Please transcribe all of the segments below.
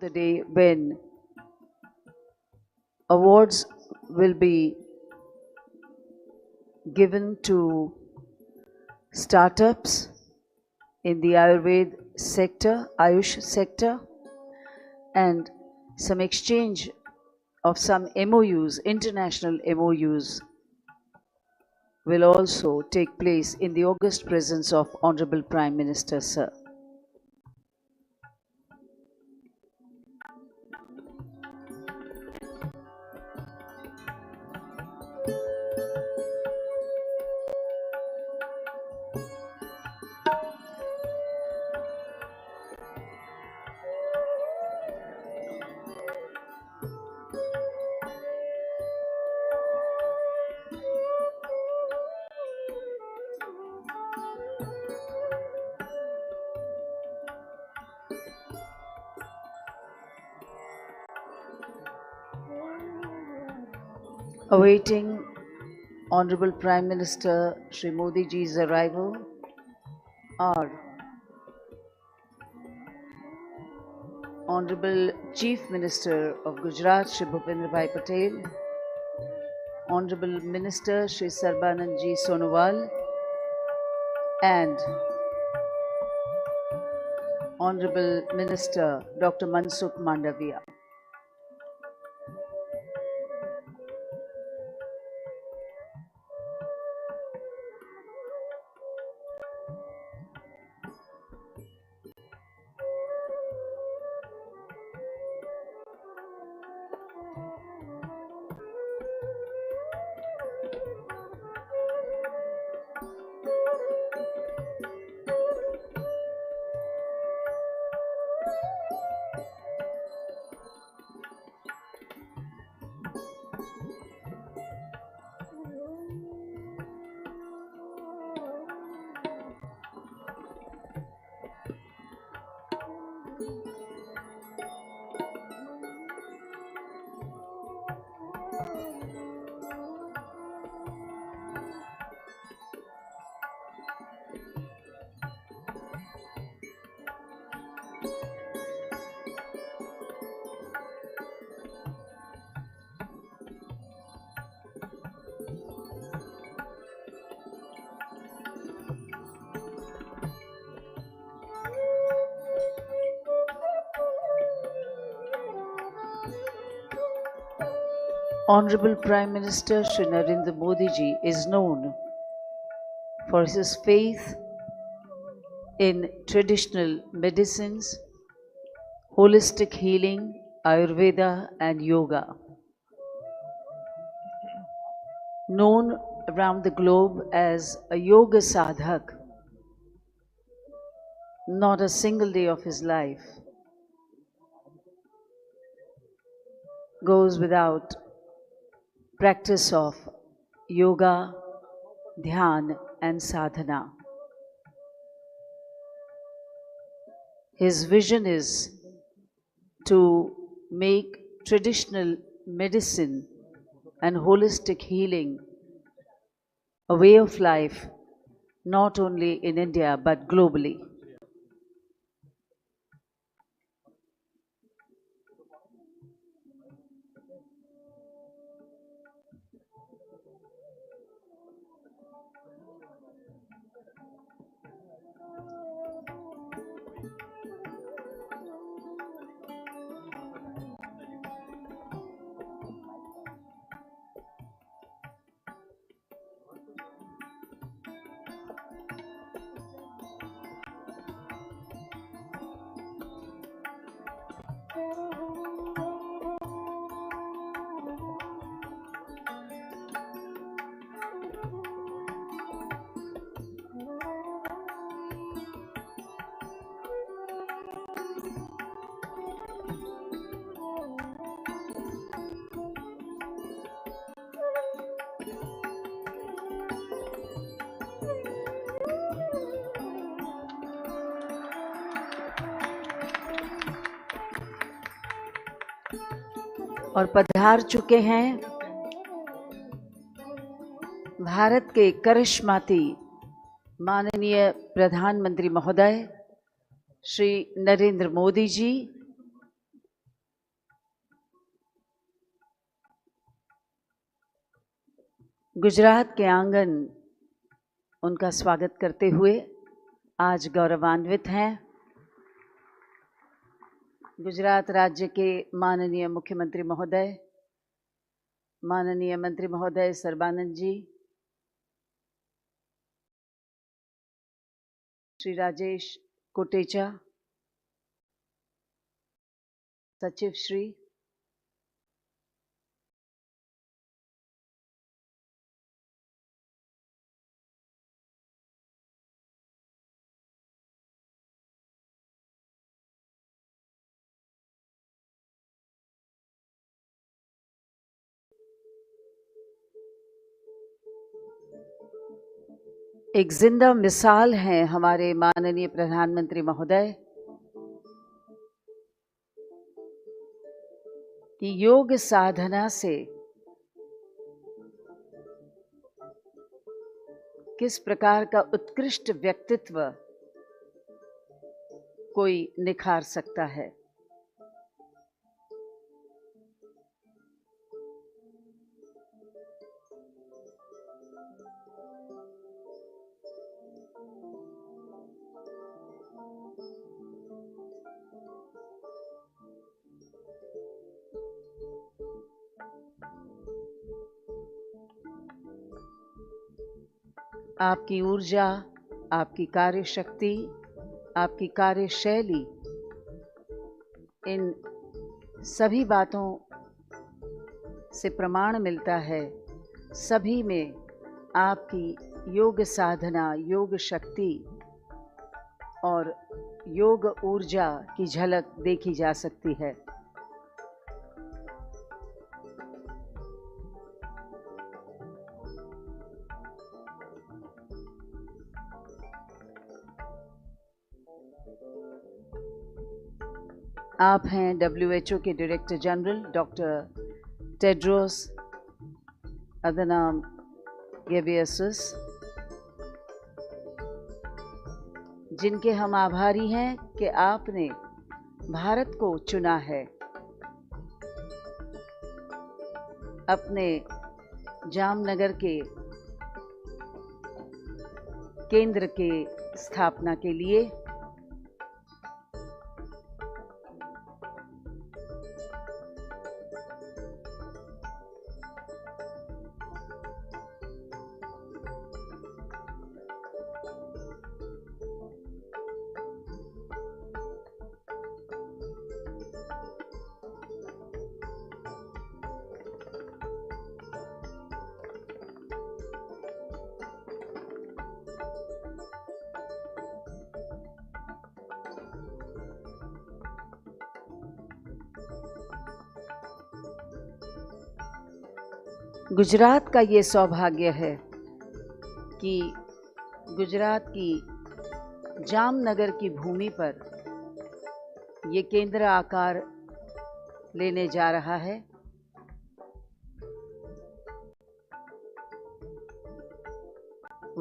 the day when awards will be given to startups in the Ayurveda sector, AYUSH sector, and some exchange of some MOUs, international MOUs, will also take place in the august presence of Honorable Prime Minister, sir. Awaiting Honorable Prime Minister Shri Modi ji's arrival are Honorable Chief Minister of Gujarat Shri Bhupendrabhai Patel, Honorable Minister Shri Sarbanand Ji Sonowal, and Honorable Minister Dr. Mansukh Mandaviya. Honorable Prime Minister Shri Narendra Modi ji is known for his faith in traditional medicines, holistic healing, Ayurveda and yoga. Known around the globe as a yoga sadhak, not a single day of his life goes without practice of yoga, dhyan and sadhana. His vision is to make traditional medicine and holistic healing a way of life, not only in India but globally. और पधार चुके हैं भारत के करिश्माती माननीय प्रधानमंत्री महोदय श्री नरेंद्र मोदी जी, गुजरात के आंगन उनका स्वागत करते हुए आज गौरवान्वित हैं गुजरात राज्य के माननीय मुख्यमंत्री महोदय, माननीय मंत्री महोदय सर्बानंद जी, श्री राजेश कोटेचा, सचिव श्री, एक जिंदा मिसाल हैं हमारे माननीय प्रधानमंत्री महोदय कि योग साधना से किस प्रकार का उत्कृष्ट व्यक्तित्व कोई निखार सकता है। आपकी ऊर्जा, आपकी कार्यशक्ति, आपकी कार्यशैली, इन सभी बातों से प्रमाण मिलता है, सभी में आपकी योग साधना, योग शक्ति और योग ऊर्जा की झलक देखी जा सकती है। आप हैं WHO के डायरेक्टर जनरल डॉक्टर टेड्रोस अदनाम गेब्रेयेसुस, जिनके हम आभारी हैं कि आपने भारत को चुना है अपने जामनगर के केंद्र के स्थापना के लिए। गुजरात का ये सौभाग्य है कि गुजरात की जामनगर की भूमि पर ये केंद्र आकार लेने जा रहा है।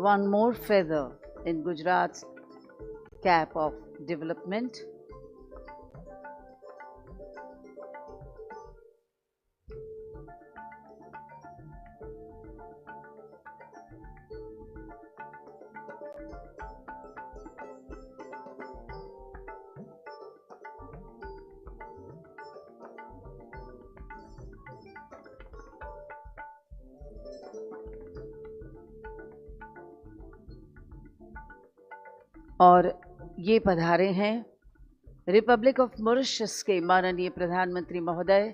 One more feather in Gujarat's cap of development. और ये पधारे हैं रिपब्लिक ऑफ मॉरिशस के माननीय प्रधानमंत्री महोदय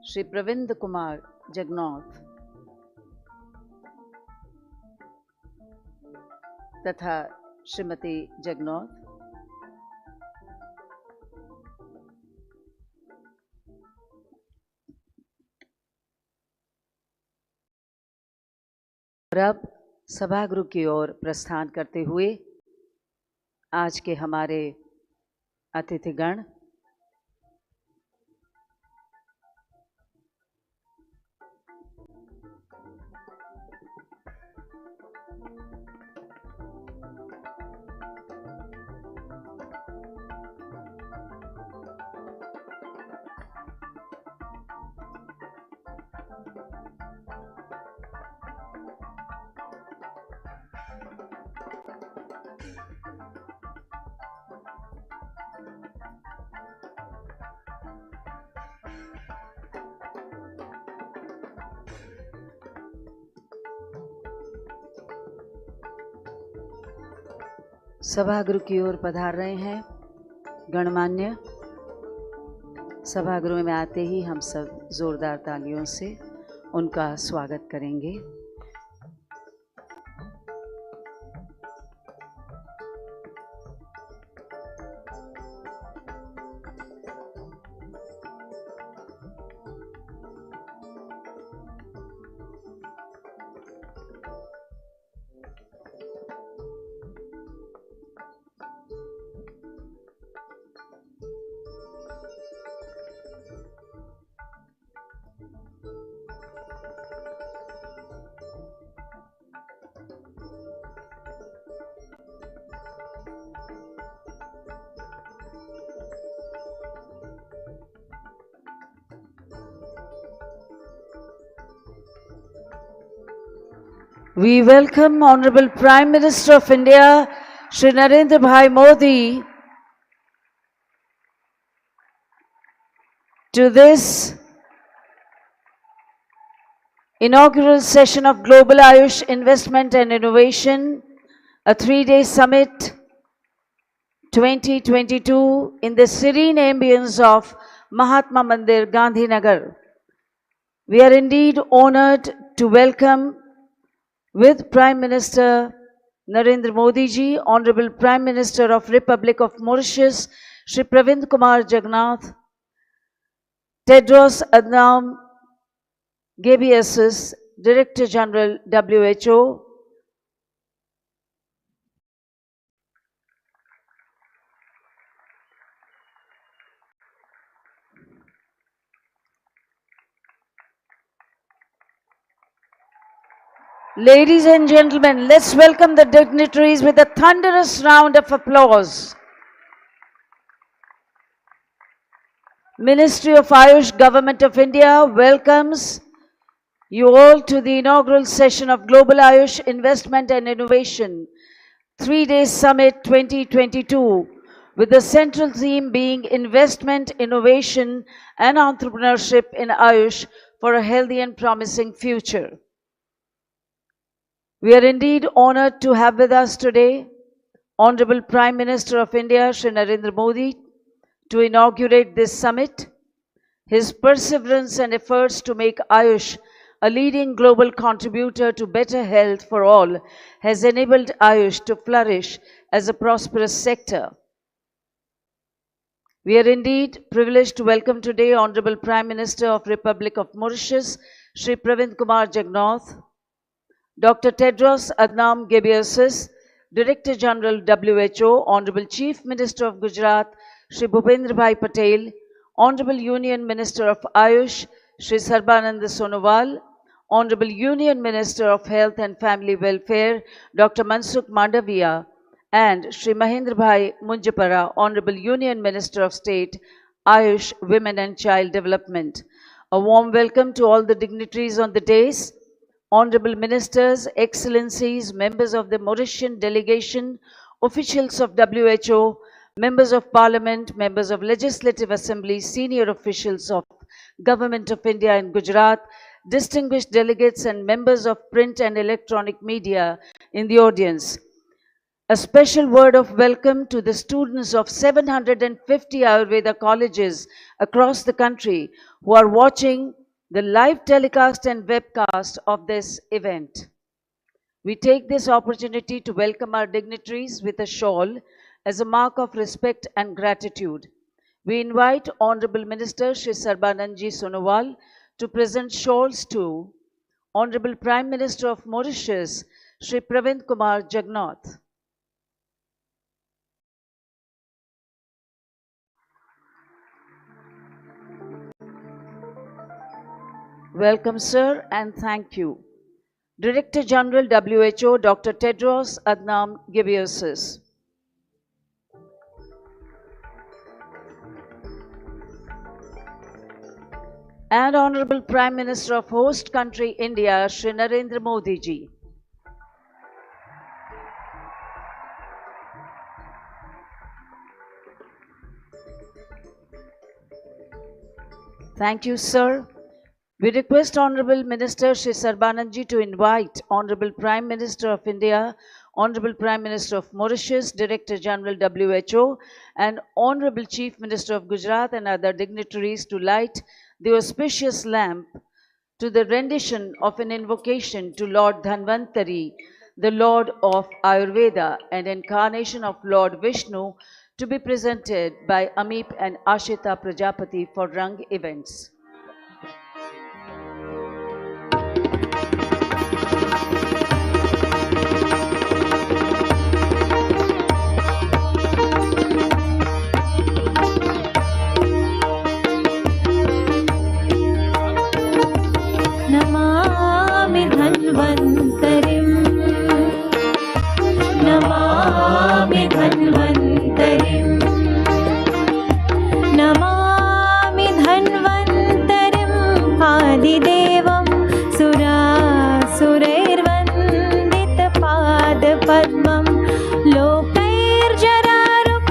श्री प्रविंद कुमार जगनौथ तथा श्रीमती जगनौथ। और अब सभागृह की ओर प्रस्थान करते हुए आज के हमारे अतिथिगण सभागृह की ओर पधार रहे हैं गणमान्य। सभागृह में आते ही हम सब जोरदार तालियों से उनका स्वागत करेंगे। We welcome Honorable Prime Minister of India, Shri Narendra Bhai Modi, to this inaugural session of Global Ayush Investment and Innovation, a 3-day summit 2022 in the serene ambience of Mahatma Mandir, Gandhinagar. We are indeed honored to welcome with Prime Minister Narendra Modi ji, Honorable Prime Minister of Republic of Mauritius, Shri Pravind Kumar Jagannath, Tedros Adhanom Ghebreyesus, Director General WHO, ladies and gentlemen, let's welcome the dignitaries with a thunderous round of applause. Ministry of AYUSH, Government of India welcomes you all to the inaugural session of Global AYUSH Investment and Innovation 3-day Summit 2022, with the central theme being investment, innovation and entrepreneurship in AYUSH for a healthy and promising future. We are indeed honored to have with us today Honorable Prime Minister of India, Shri Narendra Modi, to inaugurate this summit. His perseverance and efforts to make AYUSH a leading global contributor to better health for all has enabled AYUSH to flourish as a prosperous sector. We are indeed privileged to welcome today Honorable Prime Minister of Republic of Mauritius, Shri Pravind Kumar Jagannath, Dr. Tedros Adhanom Ghebreyesus, Director General WHO, Honorable Chief Minister of Gujarat, Shri Bhupendra Bhai Patel, Honorable Union Minister of AYUSH, Shri Sarbanand Sonowal, Honorable Union Minister of Health and Family Welfare, Dr. Mansukh Mandaviya, and Shri Mahendra Bhai Munjapara, Honorable Union Minister of State, AYUSH, Women and Child Development. A warm welcome to all the dignitaries on the dais, Honorable Ministers, Excellencies, members of the Mauritian delegation, officials of WHO, members of Parliament, members of Legislative Assembly, senior officials of Government of India and Gujarat, distinguished delegates and members of print and electronic media in the audience. A special word of welcome to the students of 750 Ayurveda colleges across the country who are watching the live telecast and webcast of this event. We take this opportunity to welcome our dignitaries with a shawl as a mark of respect and gratitude. We invite Honorable Minister Shri Sarbanand Sonowal to present shawls to Honorable Prime Minister of Mauritius, Shri Pravind Kumar Jagannath. Welcome, sir, and thank you. Director General WHO, Dr. Tedros Adhanom Ghebreyesus. And Honorable Prime Minister of host country India, Shri Narendra Modi ji. Thank you, sir. We request Honorable Minister Shri Sarbanand ji to invite Honorable Prime Minister of India, Honorable Prime Minister of Mauritius, Director General WHO, and Honorable Chief Minister of Gujarat and other dignitaries to light the auspicious lamp to the rendition of an invocation to Lord Dhanvantari, the Lord of Ayurveda and incarnation of Lord Vishnu, to be presented by Amip and Ashita Prajapati for Rang events. Namami धन्वन्तरिम् Namami धन्वन्तरिम् Namami धन्वन्तरिम् आदिदेवं सुरासुरैर्वन्दितपादपद्मं लोकैर्जरारुक्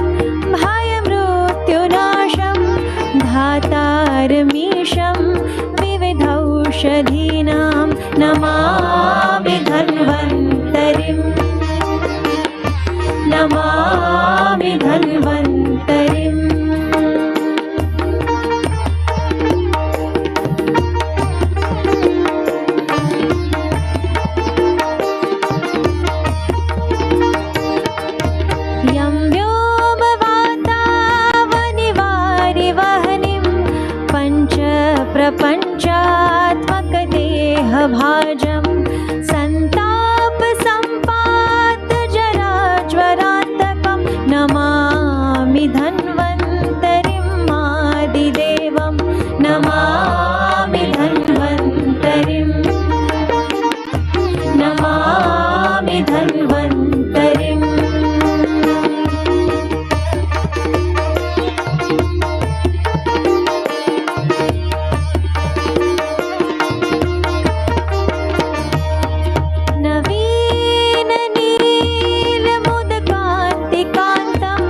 भयमृत्युनाशं धातारमीशं विविधौषधीनां Namami धन्वन्तरिम् Namami धन्वन्तरिम् यं व्योमवातावनिवारिवहनिं पञ्चप्रपञ्चात्मकदेहभाजं सन्तापसम्पातजराज्वरान्तकं नमामि धन्वन्तरिम् आदिदेवं नमामि धन्वन्तरिम् नमामि धन्वन्तरिम् नवीननीलमुदकान्तिकान्तं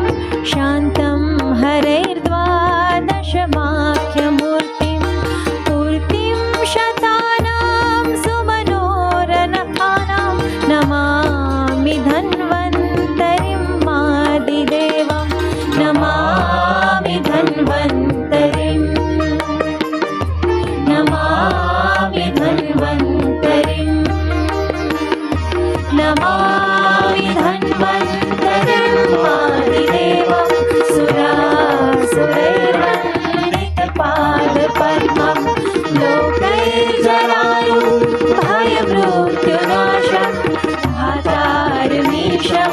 शान्तं हरैर्द्वादशमाख्यमूर्तिं पूर्तिं शतानां सुमनोरनखानां Namami धन्वन्तरिम् आदिदेवं Namami धन्वन्तरिम् Namami धन्वन्तरिम् Namami धन्वन्तरिम् आदिदेवं सुरासुरैर्वन्दितपादपद्मं लोकैर्जरायुः भयमृत्युनाशं धातारमीशं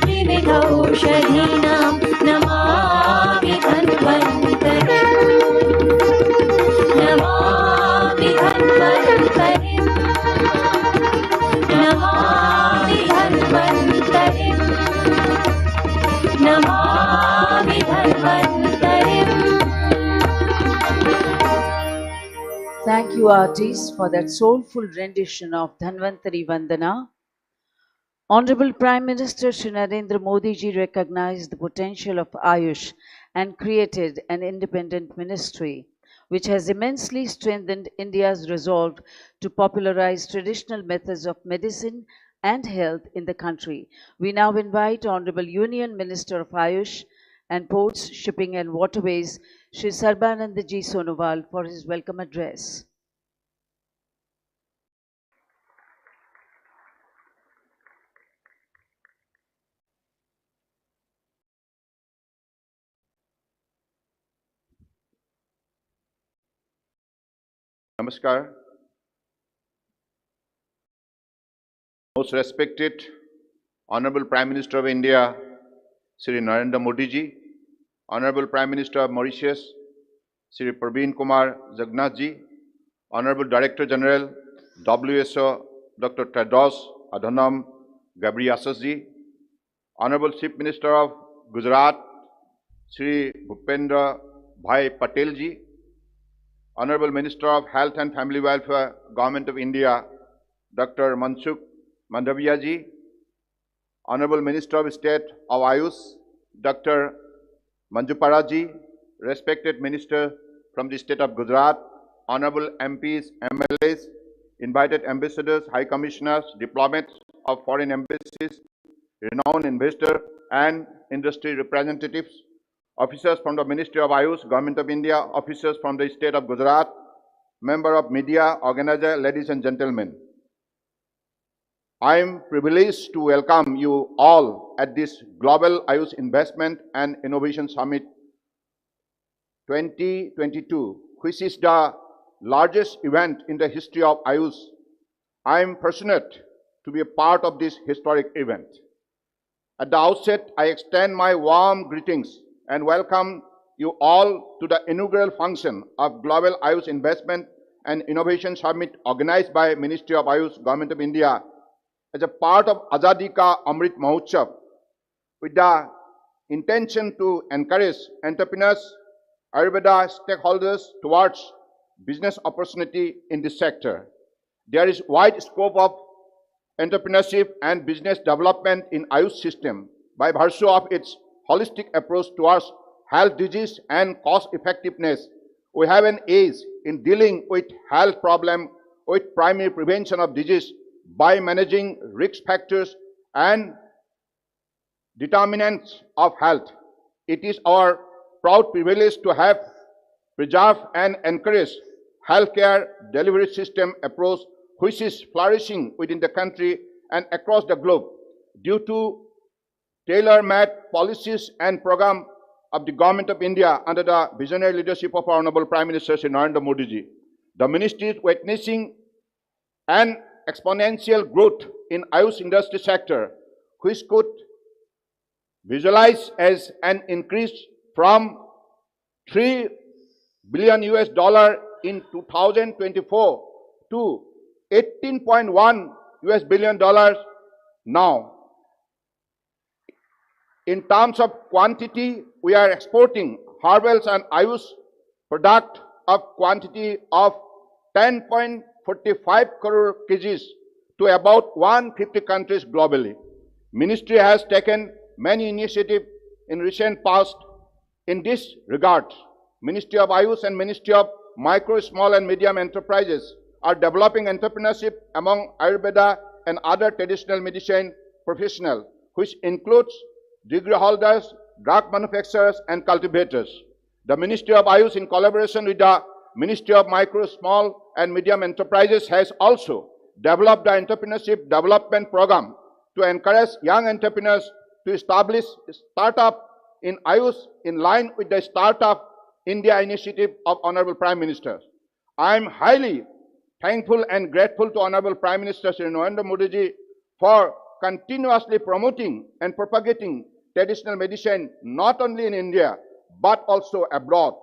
विविधौषधीनां Namami धन्वन्तरिम् Namami धन्वन्तरिम् Namami धन्वन्तरिम् Namami धन्वन्तरिम् Thank you, artists, for that soulful rendition of Dhanvantari Vandana. Honorable Prime Minister Shri Narendra Modi ji recognized the potential of AYUSH and created an independent ministry, which has immensely strengthened India's resolve to popularize traditional methods of medicine and health in the country. We now invite Honorable Union Minister of AYUSH and Ports, Shipping and Waterways, Shri Sarbanand Ji Sonowal, for his welcome address. Namaskar. Most respected Honorable Prime Minister of India, Shri Narendra Modi ji, Honorable Prime Minister of Mauritius, Shri Praveen Kumar Jagannath ji, Honorable Director General, WHO, Dr. Tedros Adhanom Ghebreyesus ji, Honorable Chief Minister of Gujarat, Shri Bhupendra Bhai Patel ji, Honorable Minister of Health and Family Welfare, Government of India, Dr. Mansukh Mandaviya ji, Honorable Minister of State of AYUSH, Dr. Manjupara ji, respected Minister from the State of Gujarat, Honorable MPs, MLAs, invited ambassadors, high commissioners, diplomats of foreign embassies, renowned investor and industry representatives, officers from the Ministry of AYUSH, Government of India, officers from the state of Gujarat, member of media, organizer, ladies and gentlemen. I am privileged to welcome you all at this Global AYUSH Investment and Innovation Summit 2022, which is the largest event in the history of AYUSH. I am fortunate to be a part of this historic event. At the outset, I extend my warm greetings and welcome you all to the inaugural function of Global AYUSH Investment and Innovation Summit organized by Ministry of AYUSH, Government of India, as a part of Azadi Ka Amrit Mahotsav, with the intention to encourage entrepreneurs, Ayurveda stakeholders towards business opportunity in this sector. There is wide scope of entrepreneurship and business development in AYUSH system by virtue of its holistic approach towards health, disease and cost effectiveness. We have an edge in dealing with health problem with primary prevention of disease by managing risk factors and determinants of health. It is our proud privilege to have preserved and encouraged healthcare delivery system approach which is flourishing within the country and across the globe due to tailor-made policies and program of the Government of India under the visionary leadership of our Honorable Prime Minister Shri Narendra Modi ji. The ministry is witnessing an exponential growth in AYUSH industry sector, which could visualize as an increase from $3 billion in 2024 to $18.1 billion now. In terms of quantity, we are exporting Hon'ble and AYUSH product of quantity of 10.45 crore kgs to about 150 countries globally. Ministry has taken many initiatives in recent past in this regard. Ministry of AYUSH and Ministry of Micro, Small and Medium Enterprises are developing entrepreneurship among Ayurveda and other traditional medicine professionals, which includes degree holders, drug manufacturers and cultivators. The Ministry of AYUSH, in collaboration with the Ministry of Micro, Small and Medium Enterprises, has also developed the entrepreneurship development program to encourage young entrepreneurs to establish startup in AYUSH in line with the Startup India initiative of Honorable Prime Minister. I am highly thankful and grateful to Honorable Prime Minister Shri Narendra Modi ji for continuously promoting and propagating traditional medicine not only in India but also abroad.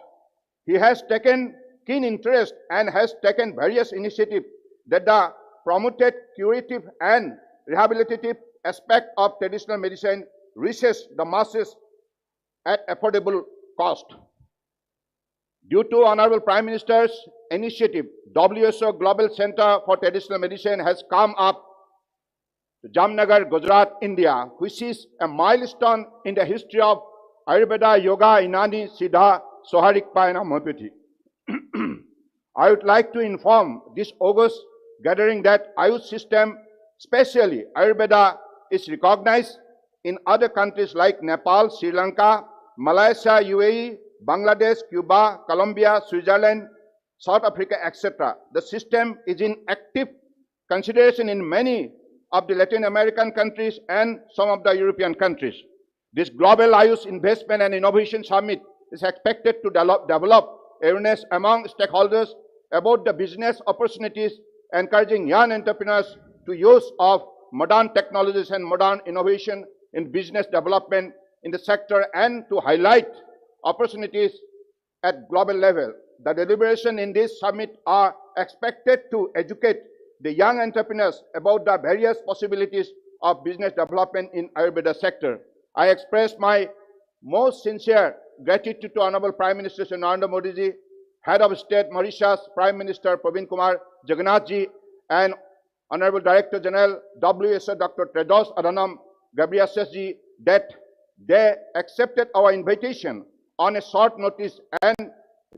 He has taken keen interest and has taken various initiatives that the promoted curative and rehabilitative aspect of traditional medicine reaches the masses at affordable cost. Due to Honorable Prime Minister's initiative, WHO Global Center for Traditional Medicine has come up to Gandhinagar, Gujarat, India, which is a milestone in the history of Ayurveda, Yoga, Unani, Siddha, Soharikpa and Homeopathy. I would like to inform this august gathering that AYUSH system, especially Ayurveda, is recognized in other countries like Nepal, Sri Lanka, Malaysia, UAE, Bangladesh, Cuba, Colombia, Switzerland, South Africa, etc. The system is in active consideration in many of the Latin American countries and some of the European countries. This Global AYUSH Investment and Innovation Summit is expected to develop awareness among stakeholders about the business opportunities, encouraging young entrepreneurs to use of modern technologies and modern innovation in business development in the sector and to highlight opportunities at global level. The deliberations in this summit are expected to educate the young entrepreneurs about the various possibilities of business development in Ayurveda sector. I express my most sincere gratitude to Honorable Prime Minister Shri Narendra Modi ji, Head of State Mauritius, Prime Minister Praveen Kumar Jagannath ji, and Honorable Director General WHO Dr. Tedros Adhanom Ghebreyesus ji, that they accepted our invitation on a short notice and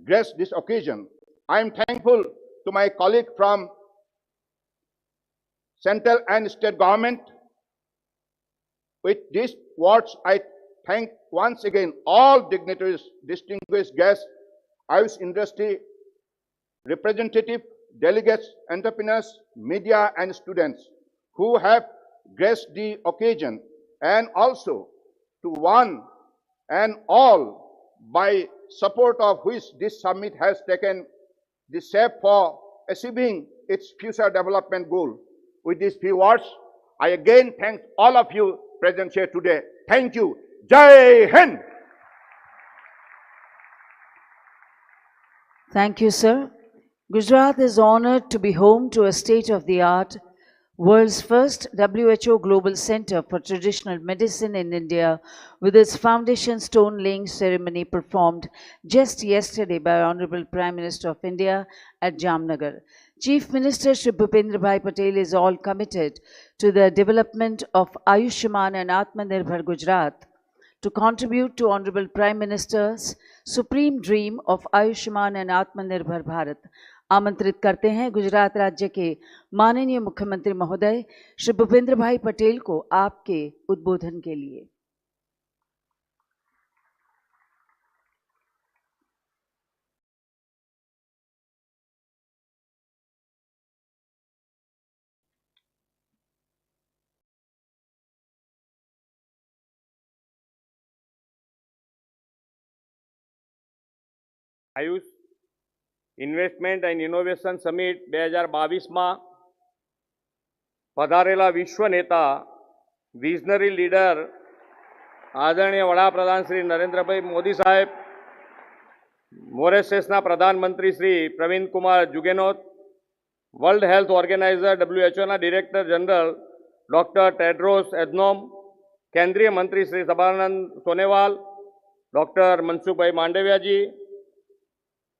graced this occasion. I am thankful to my colleague from central and state government With these words, I thank once again all dignitaries, distinguished guests, AYUSH industry representative, delegates, entrepreneurs, media, and students who have graced the occasion, and also to one and all by support of which this summit has taken the shape for achieving its future development goal. With these few words, I again thank all of you present here today. Thank you. Jai Hind. Thank you, sir. Gujarat is honored to be home to a state-of-the-art, world's first WHO Global Center for Traditional Medicine in India, with its foundation stone laying ceremony performed just yesterday by Honorable Prime Minister of India at Jamnagar. Chief Minister Shri Bhupendra Bhai Patel is all committed to the development of Ayushman and Atmanirbhar Gujarat to contribute to Honorable Prime Minister's supreme dream of Ayushman and Atmanirbhar Bharat. आमंत्रित करते हैं गुजरात राज्य के माननीय मुख्यमंत्री महोदय श्री भूपेंद्र भाई पटेल को आपके उद्बोधन के लिए। AYUSH investment and innovation summit 2022માં પધારેલા વિશ્વ નેતા વિઝનરી લીડર આદરણીય વડાપ્રધાન શ્રી નરેન્દ્રભાઈ મોદી સાહેબ, મોરેશિયસના પ્રધાનમંત્રી Shri Pravind Kumar Jugnauth, world health organizer WHOના director general doctor Tedros Adhanom, કેન્દ્રીય મંત્રી શ્રી સબાનંદ સોનેવાલ, ડૉક્ટર મનસુખભાઈ માંડવિયાજી,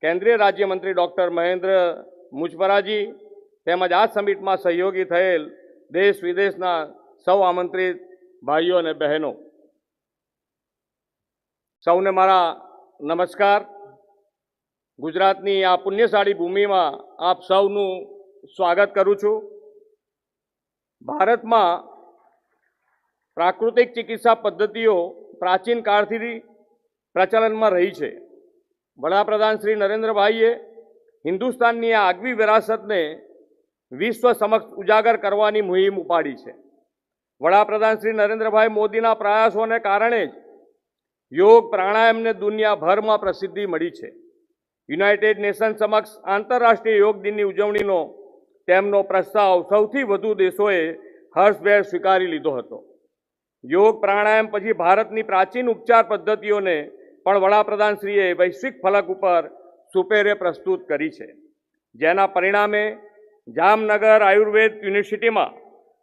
કેન્દ્રીય રાજ્યમંત્રી ડૉક્ટર મહેન્દ્ર મુજપરાજી તેમજ આ સમિટમાં સહયોગી થયેલ દેશ વિદેશના સૌ આમંત્રિત ભાઈઓ અને બહેનો, સૌને મારા નમસ્કાર. ગુજરાતની આ પુણ્યશાળી ભૂમિમાં આપ સૌનું સ્વાગત કરું છું. ભારતમાં પ્રાકૃતિક ચિકિત્સા પદ્ધતિઓ પ્રાચીન કાળથી પ્રચલનમાં રહી છે. વડાપ્રધાન શ્રી નરેન્દ્રભાઈએ હિન્દુસ્તાનની આ આગવી વિરાસતને વિશ્વ સમક્ષ ઉજાગર કરવાની મુહિમ ઉપાડી છે. વડાપ્રધાન શ્રી નરેન્દ્રભાઈ મોદીના પ્રયાસોને કારણે જ યોગ પ્રાણાયામને દુનિયાભરમાં પ્રસિદ્ધિ મળી છે. યુનાઇટેડ નેશન સમક્ષ આંતરરાષ્ટ્રીય યોગ દિનની ઉજવણીનો તેમનો પ્રસ્તાવ સૌથી વધુ દેશોએ હર્ષભેર સ્વીકારી લીધો હતો. યોગ પ્રાણાયામ પછી ભારતની પ્રાચીન ઉપચાર પદ્ધતિઓને પણ વડાપ્રધાનશ્રીએ વૈશ્વિક ફલક ઉપર સુપેરે પ્રસ્તુત કરી છે, જેના પરિણામે જામનગર આયુર્વેદ યુનિવર્સિટીમાં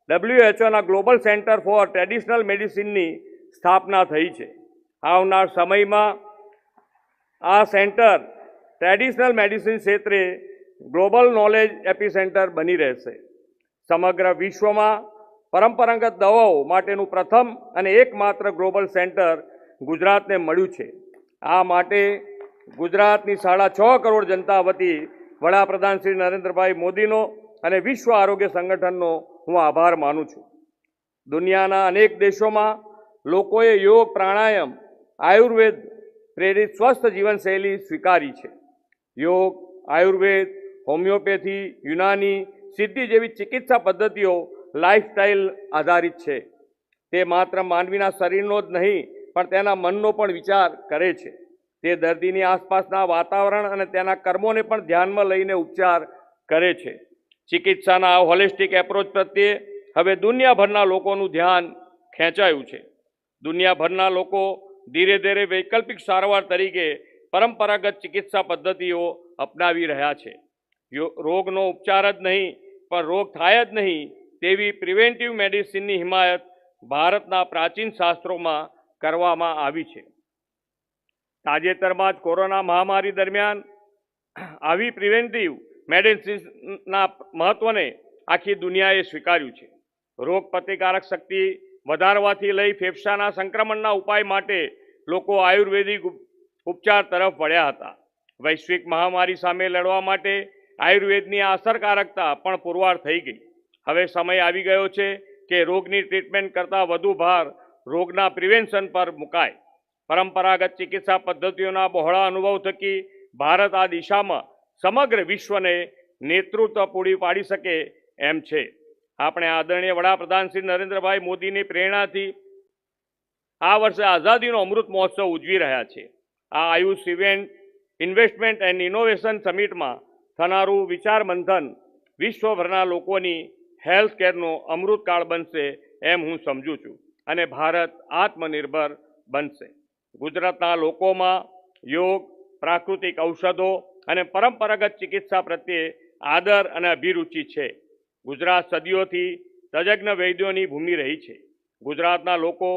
WHOના ગ્લોબલ સેન્ટર ફોર ટ્રેડિશનલ મેડિસિનની સ્થાપના થઈ છે. આવનાર સમયમાં આ સેન્ટર ટ્રેડિશનલ મેડિસિન ક્ષેત્રે ગ્લોબલ નોલેજ એપિસેન્ટર બની રહેશે. સમગ્ર વિશ્વમાં પરંપરાગત દવાઓ માટેનું પ્રથમ અને એકમાત્ર ગ્લોબલ સેન્ટર ગુજરાતને મળ્યું છે. આ માટે ગુજરાતની 6.5 કરોડ જનતા વતી વડાપ્રધાન શ્રી નરેન્દ્રભાઈ મોદીનો અને વિશ્વ આરોગ્ય સંગઠનનો હું આભાર માનું છું. દુનિયાના અનેક દેશોમાં લોકોએ યોગ, પ્રાણાયામ, આયુર્વેદ પ્રેરિત સ્વસ્થ જીવનશૈલી સ્વીકારી છે. યોગ, આયુર્વેદ, હોમિયોપેથી, યુનાની, સિદ્ધિ જેવી ચિકિત્સા પદ્ધતિઓ લાઇફસ્ટાઇલ આધારિત છે. તે માત્ર માનવીના શરીરનો જ નહીં પણ તેના મનનો પણ વિચાર કરે છે. તે દર્દીની આસપાસના વાતાવરણ અને તેના કર્મોને પણ ધ્યાનમાં લઈને ઉપચાર કરે છે. ચિકિત્સાના આ હોલિસ્ટિક એપ્રોચ પ્રત્યે હવે દુનિયાભરના લોકોનું ધ્યાન ખેંચાયું છે. દુનિયાભરના લોકો ધીરે ધીરે વૈકલ્પિક સારવાર તરીકે પરંપરાગત ચિકિત્સા પદ્ધતિઓ અપનાવી રહ્યા છે. રોગનો ઉપચાર જ નહીં પણ રોગ થાય જ નહીં તેવી પ્રિવેન્ટિવ મેડિસિનની હિમાયત ભારતના પ્રાચીન શાસ્ત્રોમાં કરવામાં આવી છે. તાજેતરમાં જ કોરોના મહામારી દરમિયાન આવી પ્રિવેન્ટિવ મેડિસિન્સના મહત્વને આખી દુનિયાએ સ્વીકાર્યું છે. રોગ પ્રતિકારક શક્તિ વધારવાથી લઈ ફેફસાના સંક્રમણના ઉપાય માટે લોકો આયુર્વેદિક ઉપચાર તરફ વળ્યા હતા. વૈશ્વિક મહામારી સામે લડવા માટે આયુર્વેદની આ અસરકારકતા પણ પુરવાર થઈ ગઈ. હવે સમય આવી ગયો છે કે રોગની ટ્રીટમેન્ટ કરતાં વધુ ભાર રોગના પ્રિવેન્શન પર મુકાય. પરંપરાગત ચિકિત્સા પદ્ધતિઓના બહોળા અનુભવ થકી ભારત આ દિશામાં સમગ્ર વિશ્વને નેતૃત્વ પૂરી પાડી શકે એમ છે. આપણે આદરણીય વડાપ્રધાન શ્રી નરેન્દ્રભાઈ મોદીની પ્રેરણાથી આ વર્ષે આઝાદીનો અમૃત મહોત્સવ ઉજવી રહ્યા છે. આ AYUSH event investment and innovation સમિટમાં થનારું વિચાર મંથન વિશ્વભરના લોકોની હેલ્થ કેરનો અમૃતકાળ બનશે એમ હું સમજું છું અને ભારત આત્મનિર્ભર બનશે. ગુજરાતના લોકોમાં યોગ, પ્રાકૃતિક ઔષધો અને પરંપરાગત ચિકિત્સા પ્રત્યે આદર અને અભિરુચિ છે. ગુજરાત સદીઓથી તજજ્ઞ વૈદ્યોની ભૂમિ રહી છે. ગુજરાતના લોકો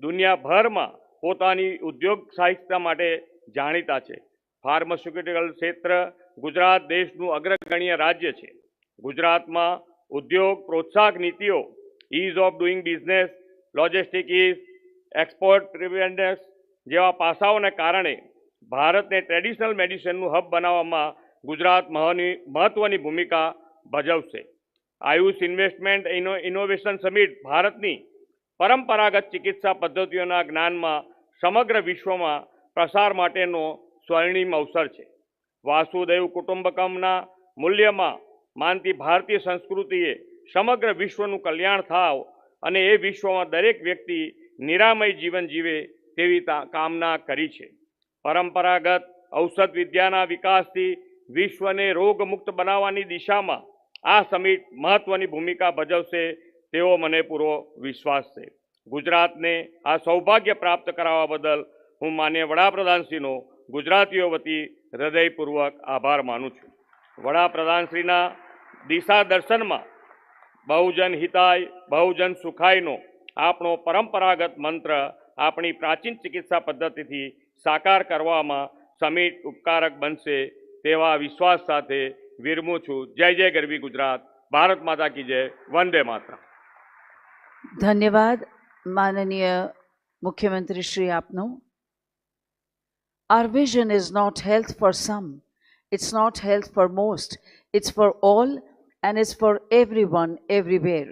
દુનિયાભરમાં પોતાની ઉદ્યોગ સાહિત્ય માટે જાણીતા છે. ફાર્માસ્યુટિકલ ક્ષેત્ર ગુજરાત દેશનું અગ્રગણ્ય રાજ્ય છે. ગુજરાતમાં ઉદ્યોગ પ્રોત્સાહક નીતિઓ, ease of doing business, logistic ease, export પ્રિવેન્ડર્સ જેવા પાસાઓને કારણે ભારતને ટ્રેડિશનલ મેડિસિનનું હબ બનાવવામાં ગુજરાત મહત્વની ભૂમિકા ભજવશે. આયુષ ઇન્વેસ્ટમેન્ટ ઇનોવેશન સમિટ ભારતની પરંપરાગત ચિકિત્સા પદ્ધતિઓના જ્ઞાનમાં સમગ્ર વિશ્વમાં પ્રસાર માટેનો સ્વર્ણિમ અવસર છે. વાસુદેવ કુટુંબકમના મૂલ્યમાં માનતી ભારતીય સંસ્કૃતિએ સમગ્ર વિશ્વનું કલ્યાણ થાવ અને એ વિશ્વમાં દરેક વ્યક્તિ નિરામય જીવન જીવે તેવી કામના કરી છે. પરંપરાગત ઔષધ વિદ્યાના વિકાસથી વિશ્વને રોગમુક્ત બનાવવાની દિશામાં આ સમિટ મહત્વની ભૂમિકા ભજવશે તેવો મને પૂરો વિશ્વાસ છે. ગુજરાતને આ સૌભાગ્ય પ્રાપ્ત કરાવવા બદલ હું માનનીય વડાપ્રધાનશ્રીનો ગુજરાતીઓ વતી હૃદયપૂર્વક આભાર માનું છું. વડાપ્રધાનશ્રીના દિશા દર્શનમાં બહુજન હિતાય બહુજન સુખાયનો આપણો પરંપરાગત મંત્ર આપણી પ્રાચીન ચિકિત્સા પદ્ધતિથી સાકાર કરવામાં સમિટ ઉપકારક બનશે તેવા વિશ્વાસ સાથે વિરમું છું. જય જય ગરવી ગુજરાત. ભારત માતા કી જય. વંદે માતરમ. ધન્યવાદ માનનીય મુખ્યમંત્રી શ્રી આપનો. Our vision is not health for some, it's not health for most, it's for all and it's for everyone, everywhere.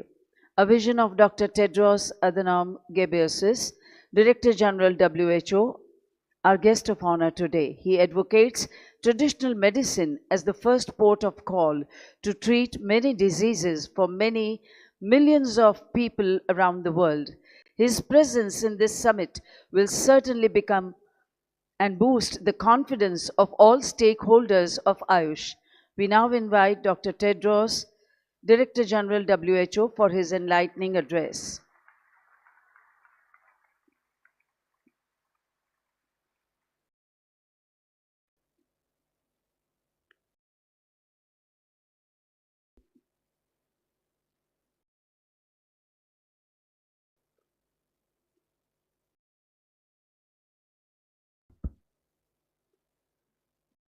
A vision of Dr. Tedros Adhanom Ghebreyesus, Director General WHO, our guest of honor today. He advocates traditional medicine as the first port of call to treat many diseases for many millions of people around the world. His presence in this summit will certainly become and boost the confidence of all stakeholders of AYUSH. We now invite Dr. Tedros, Director General WHO, for his enlightening address.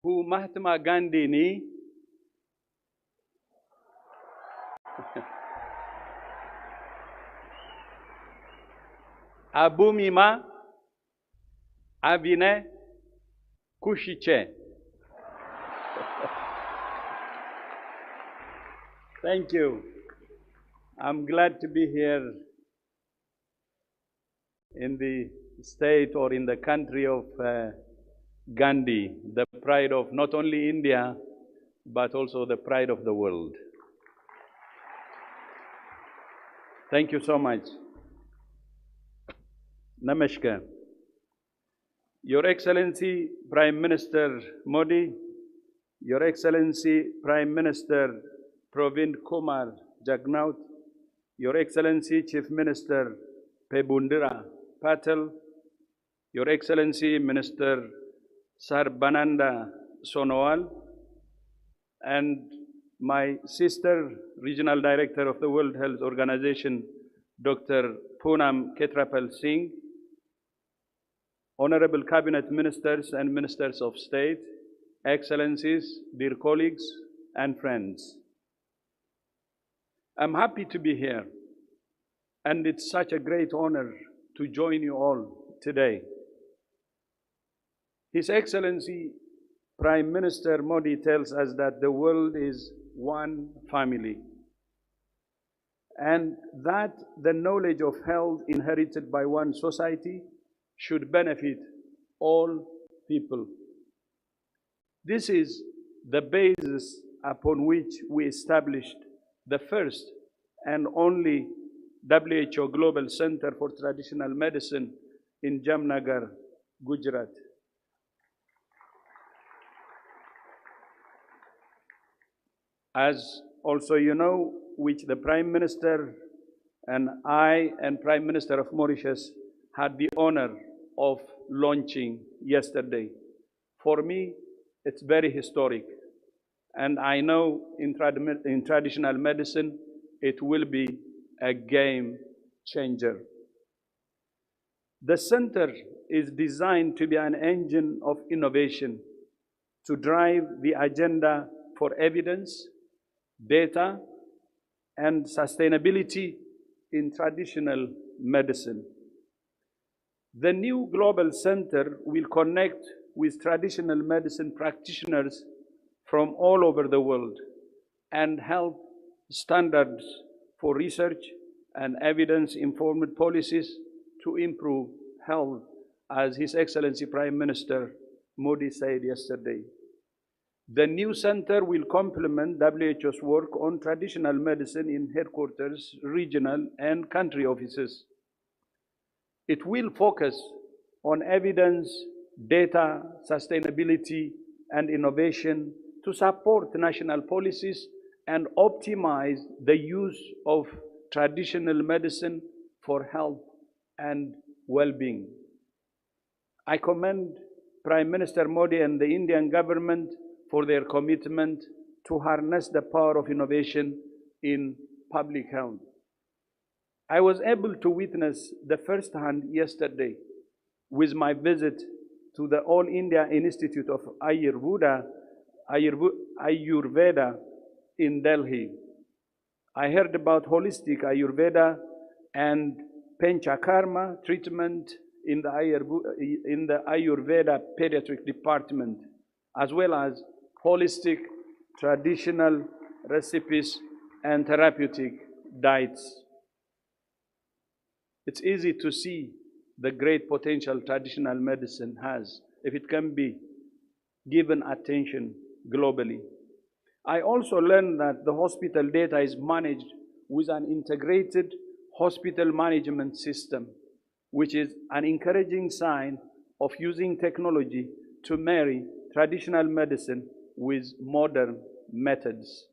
હું મહાત્મા ગાંધીની આ ભૂમિમાં આવીને ખુશી છે. Thank you. I'm glad to be here in the state or in the country of Gandhi, the pride of not only India, but also the pride of the world. Thank you so much. Namaskar. Your Excellency Prime Minister Modi, Your Excellency Prime Minister Pravin Kumar Jagnnath, Your Excellency Chief Minister Pebundira Patel, Your Excellency Minister Sarbananda Sonowal, and my sister, Regional Director of the World Health Organization, Dr. Poonam Ketrapal Singh, Honorable Cabinet Ministers and Ministers of State, Excellencies, dear colleagues and friends. I'm happy to be here, and it's such a great honor to join you all today. His Excellency Prime Minister Modi tells us that the world is one family. and that the knowledge of health inherited by one society should benefit all people. This is the basis upon which we established the first and only WHO Global Center for Traditional Medicine in Gandhinagar, Gujarat. As also you know, which the Prime Minister and I and Prime Minister of Mauritius had the honor of launching yesterday. For me, it's very historic. And I know in traditional medicine, it will be a game changer. The center is designed to be an engine of innovation to drive the agenda for evidence, data, and sustainability in traditional medicine. The new global center will connect with traditional medicine practitioners from all over the world and help standards for research and evidence-informed policies to improve health, as His Excellency Prime Minister Modi said yesterday. The new center will complement WHO's work on traditional medicine in headquarters, regional, and country offices. It will focus on evidence, data, sustainability, and innovation to support national policies and optimize the use of traditional medicine for health and well-being. I commend Prime Minister Modi and the Indian government for their commitment to harness the power of innovation in public health. I was able to witness the first hand yesterday with my visit to the All India Institute of Ayurveda in Delhi. I heard about holistic Ayurveda and Panchakarma treatment in the Ayurveda pediatric department, as well as holistic traditional recipes and therapeutic diets. It's easy to see the great potential traditional medicine has if it can be given attention globally. I also learned that the hospital data is managed with an integrated hospital management system, which is an encouraging sign of using technology to marry traditional medicine with modern methods,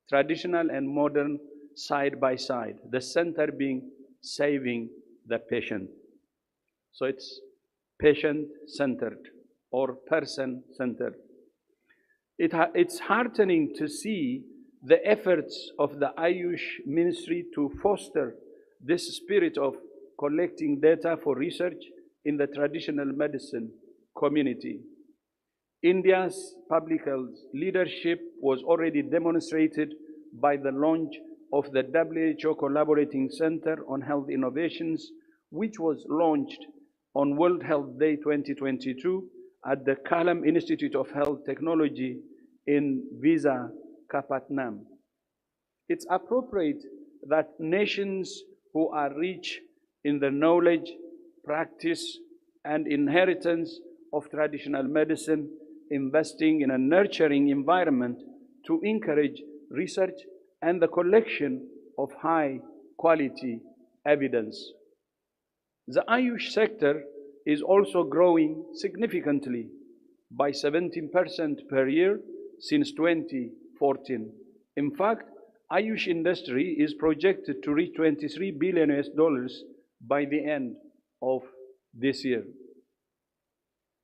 traditional and modern side by side, the center being saving the patient. So it's patient-centered or person-centered. It's heartening to see the efforts of the AYUSH Ministry to foster this spirit of collecting data for research in the traditional medicine community. India's public health leadership was already demonstrated by the launch of the WHO Collaborating Center on Health Innovations, which was launched on World Health Day 2022 at the Kalam Institute of Health Technology in Visakhapatnam. It's appropriate that nations who are rich in the knowledge, practice, and inheritance of traditional medicine investing in a nurturing environment to encourage research and the collection of high-quality evidence. The AYUSH sector is also growing significantly by 17% per year since 2014. In fact, AYUSH industry is projected to reach $23 billion by the end of this year.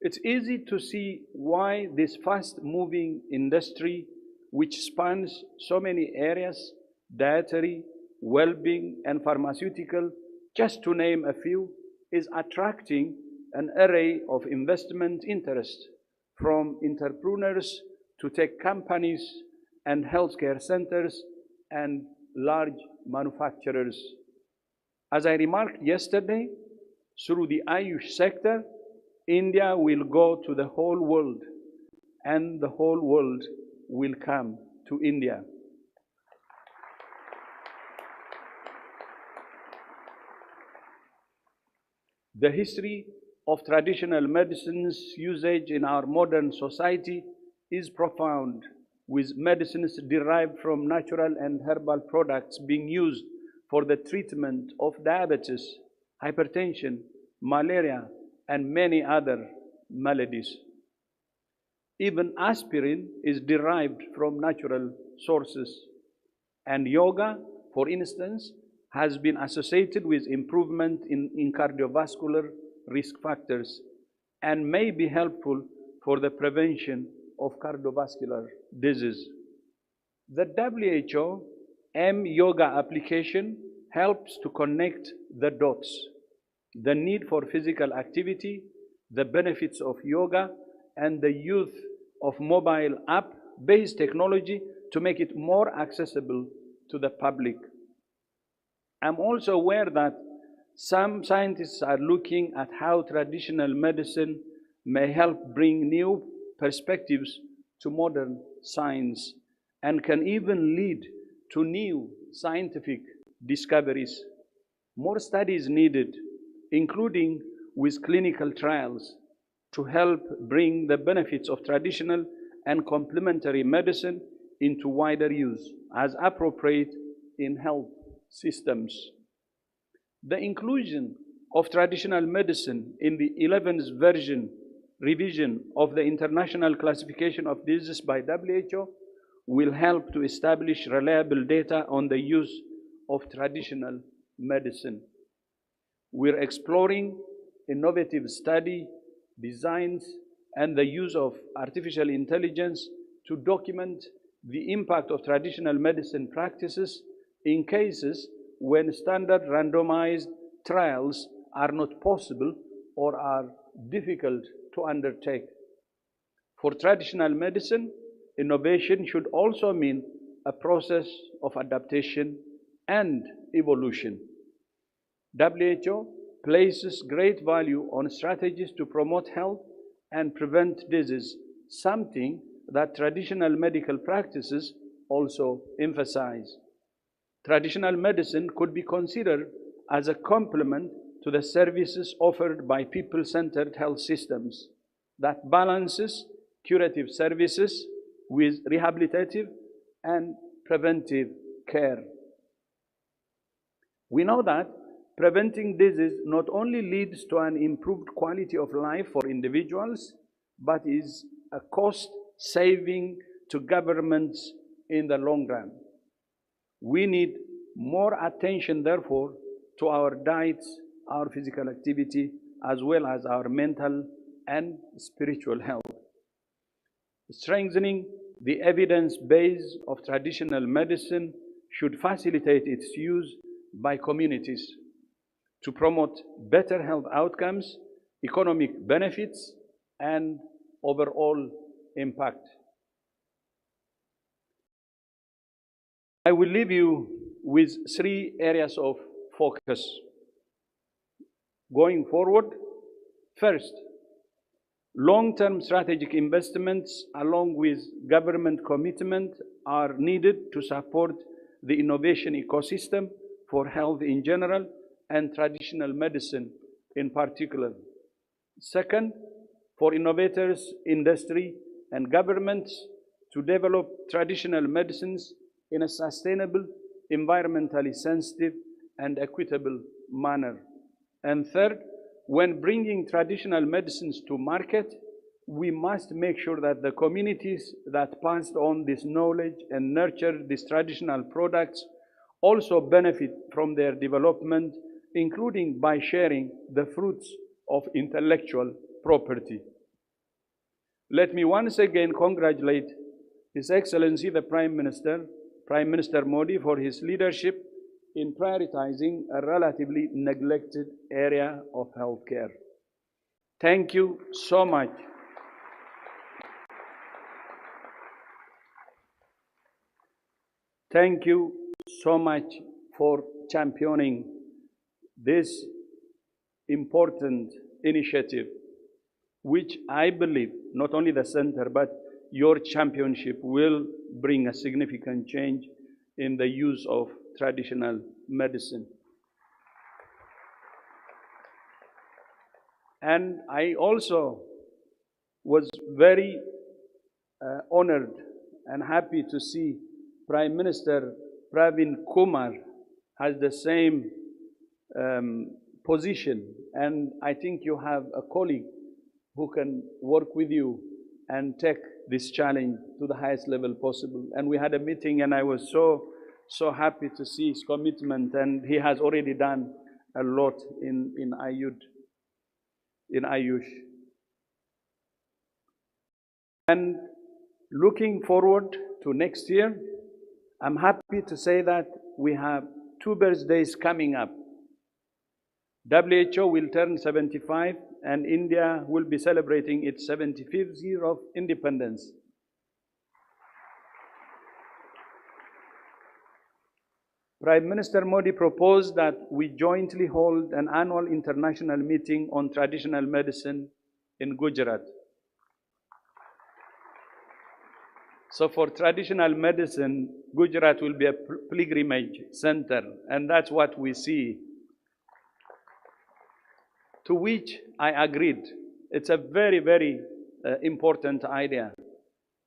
It's easy to see why this fast-moving industry, which spans so many areas, dietary, well-being, and pharmaceutical, just to name a few, is attracting an array of investment interests from entrepreneurs to tech companies and healthcare centers and large manufacturers. As I remarked yesterday, through the AYUSH sector, India will go to the whole world, and the whole world will come to India. The history of traditional medicine's usage in our modern society is profound, with medicines derived from natural and herbal products being used for the treatment of diabetes, hypertension, malaria, and many other maladies. Even aspirin is derived from natural sources. And yoga, for instance, has been associated with improvement in cardiovascular risk factors and may be helpful for the prevention of cardiovascular disease. The WHO M-Yoga application helps to connect the dots, the need for physical activity, the benefits of yoga, and the use of mobile app-based technology to make it more accessible to the public. I'm also aware that some scientists are looking at how traditional medicine may help bring new perspectives to modern science and can even lead to new scientific discoveries. More studies needed, including with clinical trials, to help bring the benefits of traditional and complementary medicine into wider use as appropriate in health systems. The inclusion of traditional medicine in the 11th revision of the International Classification of Diseases by WHO will help to establish reliable data on the use of traditional medicine. We're exploring innovative study designs and the use of artificial intelligence to document the impact of traditional medicine practices in cases when standard randomized trials are not possible or are difficult to undertake. For traditional medicine, innovation should also mean a process of adaptation and evolution. WHO places great value on strategies to promote health and prevent disease, something that traditional medical practices also emphasize. Traditional medicine could be considered as a complement to the services offered by people-centered health systems that balances curative services with rehabilitative and preventive care. We know that preventing disease not only leads to an improved quality of life for individuals, but is a cost saving to governments in the long run. We need more attention, therefore, to our diets, our physical activity, as well as our mental and spiritual health. Strengthening the evidence base of traditional medicine should facilitate its use by communities to promote better health outcomes, economic benefits, and overall impact. I will leave you with 3 areas of focus. Going forward, first, long-term strategic investments along with government commitment are needed to support the innovation ecosystem for health in general and traditional medicine in particular. Second, for innovators, industry, and governments to develop traditional medicines in a sustainable, environmentally sensitive, and equitable manner. And third, when bringing traditional medicines to market, we must make sure that the communities that passed on this knowledge and nurtured these traditional products also benefit from their development, including by sharing the fruits of intellectual property. Let me once again congratulate His Excellency the Prime Minister Modi, for his leadership in prioritizing a relatively neglected area of healthcare. Thank you so much. Thank you so much for championing this important initiative, which I believe not only the center, but your championship will bring a significant change in the use of traditional medicine. And I also was very honored and happy to see Prime Minister Pravin Kumar has the same position, and I think you have a colleague who can work with you and take this challenge to the highest level possible. And we had a meeting, and I was so happy to see his commitment, and he has already done a lot in AYUSH. And looking forward to next year, I'm happy to say that we have 2 birthdays coming up. WHO will turn 75, and India will be celebrating its 75th year of independence. Prime Minister Modi proposed that we jointly hold an annual international meeting on traditional medicine in Gujarat. So for traditional medicine, Gujarat will be a pilgrimage center, and that's what we see. To which I agreed. It's a very, very important idea.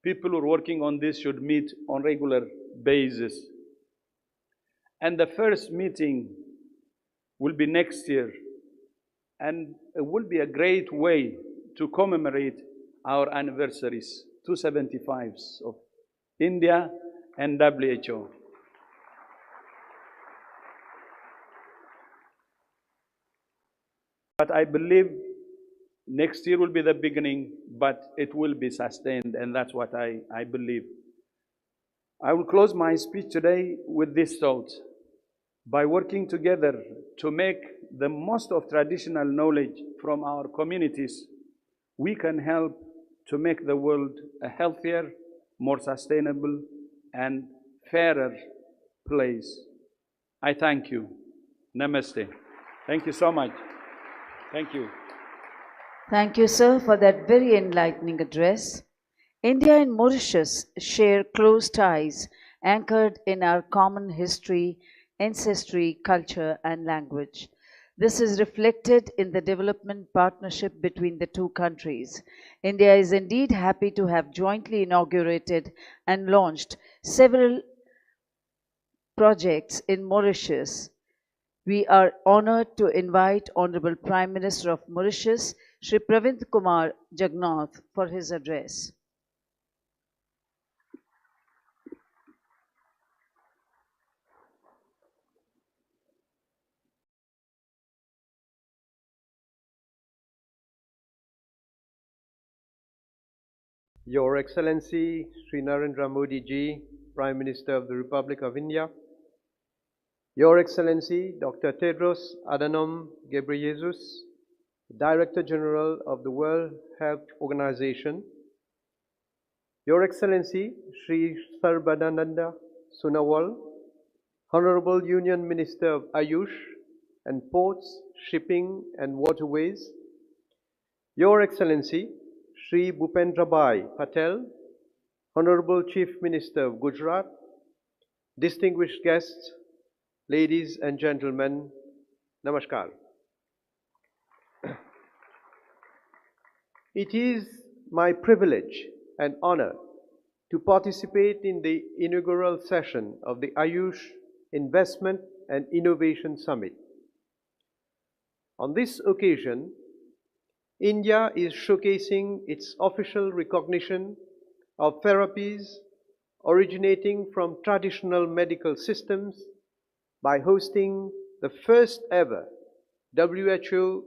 People who are working on this should meet on regular basis. And the first meeting will be next year, and it will be a great way to commemorate our anniversaries, 275s of India and WHO. But I believe next year will be the beginning, but it will be sustained, and that's what I believe. I will close my speech today with this thought. By working together to make the most of traditional knowledge from our communities, we can help to make the world a healthier, more sustainable, and fairer place. I thank you. Namaste. Thank you so much. Thank you. Thank you, sir, for that very enlightening address. India and Mauritius share close ties anchored in our common history, ancestry, culture, and language. This is reflected in the development partnership between the two countries. India is indeed happy to have jointly inaugurated and launched several projects in Mauritius. We are honored to invite Honorable Prime Minister of Mauritius, Shri Pravind Kumar Jagannath, for his address. Your Excellency Sri Narendra Modi ji, Prime Minister of the Republic of India, Your Excellency Dr. Tedros Adhanom Ghebreyesus, Director General of the World Health Organization, Your Excellency Sri Sarbadananda Sonowal, Honorable Union Minister of AYUSH and Ports, Shipping and Waterways, Your Excellency Sri Bhupendrabhai Patel, Honorable Chief Minister of Gujarat, distinguished guests, ladies and gentlemen, Namaskar. It is my privilege and honor to participate in the inaugural session of the AYUSH Investment and Innovation Summit. On this occasion, India is showcasing its official recognition of therapies originating from traditional medical systems by hosting the first ever WHO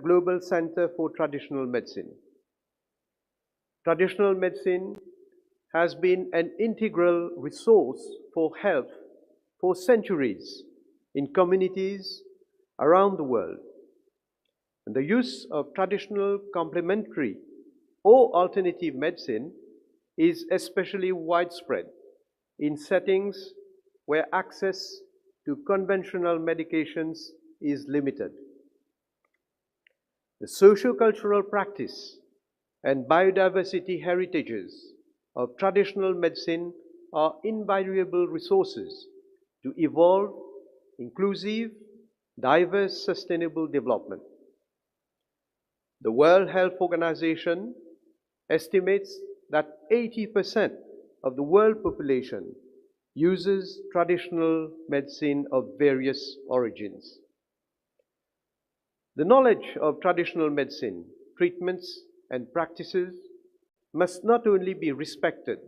Global Center for Traditional Medicine. Traditional medicine has been an integral resource for health for centuries in communities around the world. And the use of traditional complementary or alternative medicine is especially widespread in settings where access to conventional medications is limited. The socio-cultural practice and biodiversity heritages of traditional medicine are invaluable resources to evolve inclusive, diverse, sustainable development. The World Health Organization estimates that 80% of the world population uses traditional medicine of various origins. The knowledge of traditional medicine, treatments, and practices must not only be respected,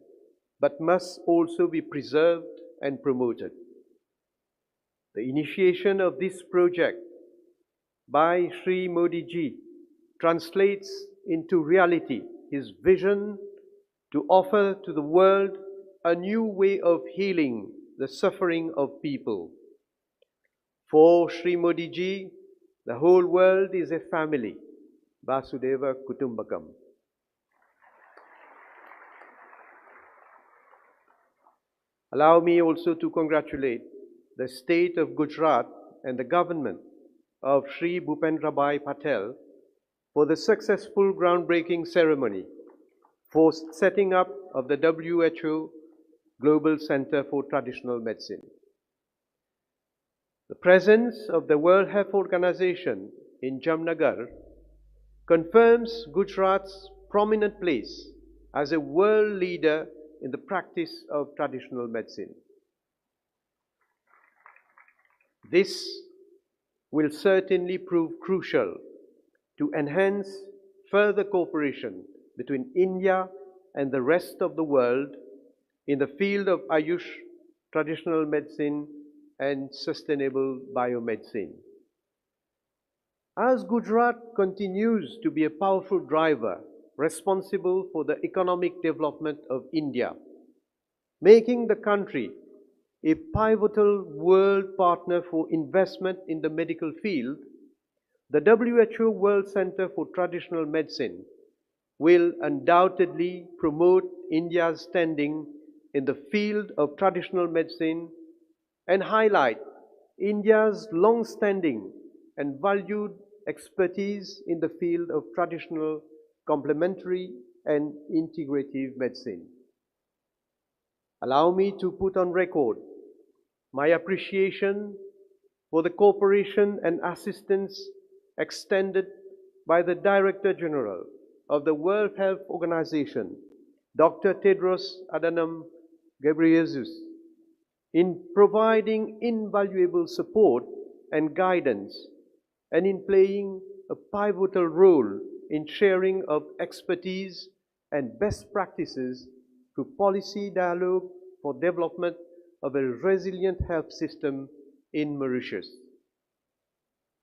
but must also be preserved and promoted. The initiation of this project by Sri Modi ji translates into reality his vision to offer to the world a new way of healing the suffering of people. For Sri Modi ji, the whole world is a family, Vasudeva Kutumbakam. Allow me also to congratulate the state of Gujarat and the government of Sri Bhupendrabhai Patel for the successful groundbreaking ceremony for setting up of the WHO Global Center for Traditional Medicine. The presence of the World Health Organization in Jamnagar confirms Gujarat's prominent place as a world leader in the practice of traditional medicine. This will certainly prove crucial to enhance further cooperation between India and the rest of the world in the field of AYUSH, traditional medicine, and sustainable biomedicine. As Gujarat continues to be a powerful driver responsible for the economic development of India, making the country a pivotal world partner for investment in the medical field, the WHO World Center for Traditional Medicine will undoubtedly promote India's standing in the field of traditional medicine and highlight India's long-standing and valued expertise in the field of traditional, complementary, and integrative medicine. Allow me to put on record my appreciation for the cooperation and assistance extended by the Director General of the World Health Organization, Dr. Tedros Adhanom Ghebreyesus, in providing invaluable support and guidance, and in playing a pivotal role in sharing of expertise and best practices through policy dialogue for development of a resilient health system in Mauritius.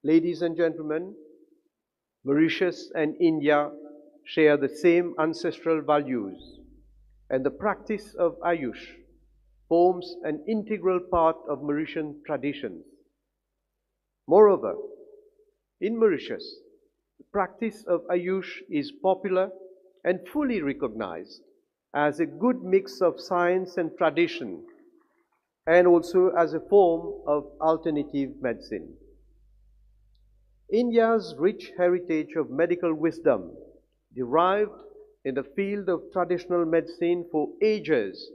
Ladies and gentlemen, Mauritius and India share the same ancestral values, and the practice of AYUSH forms an integral part of Mauritian traditions. Moreover, in Mauritius, the practice of AYUSH is popular and fully recognized as a good mix of science and tradition, and also as a form of alternative medicine. India's rich heritage of medical wisdom derived in the field of traditional medicine for ages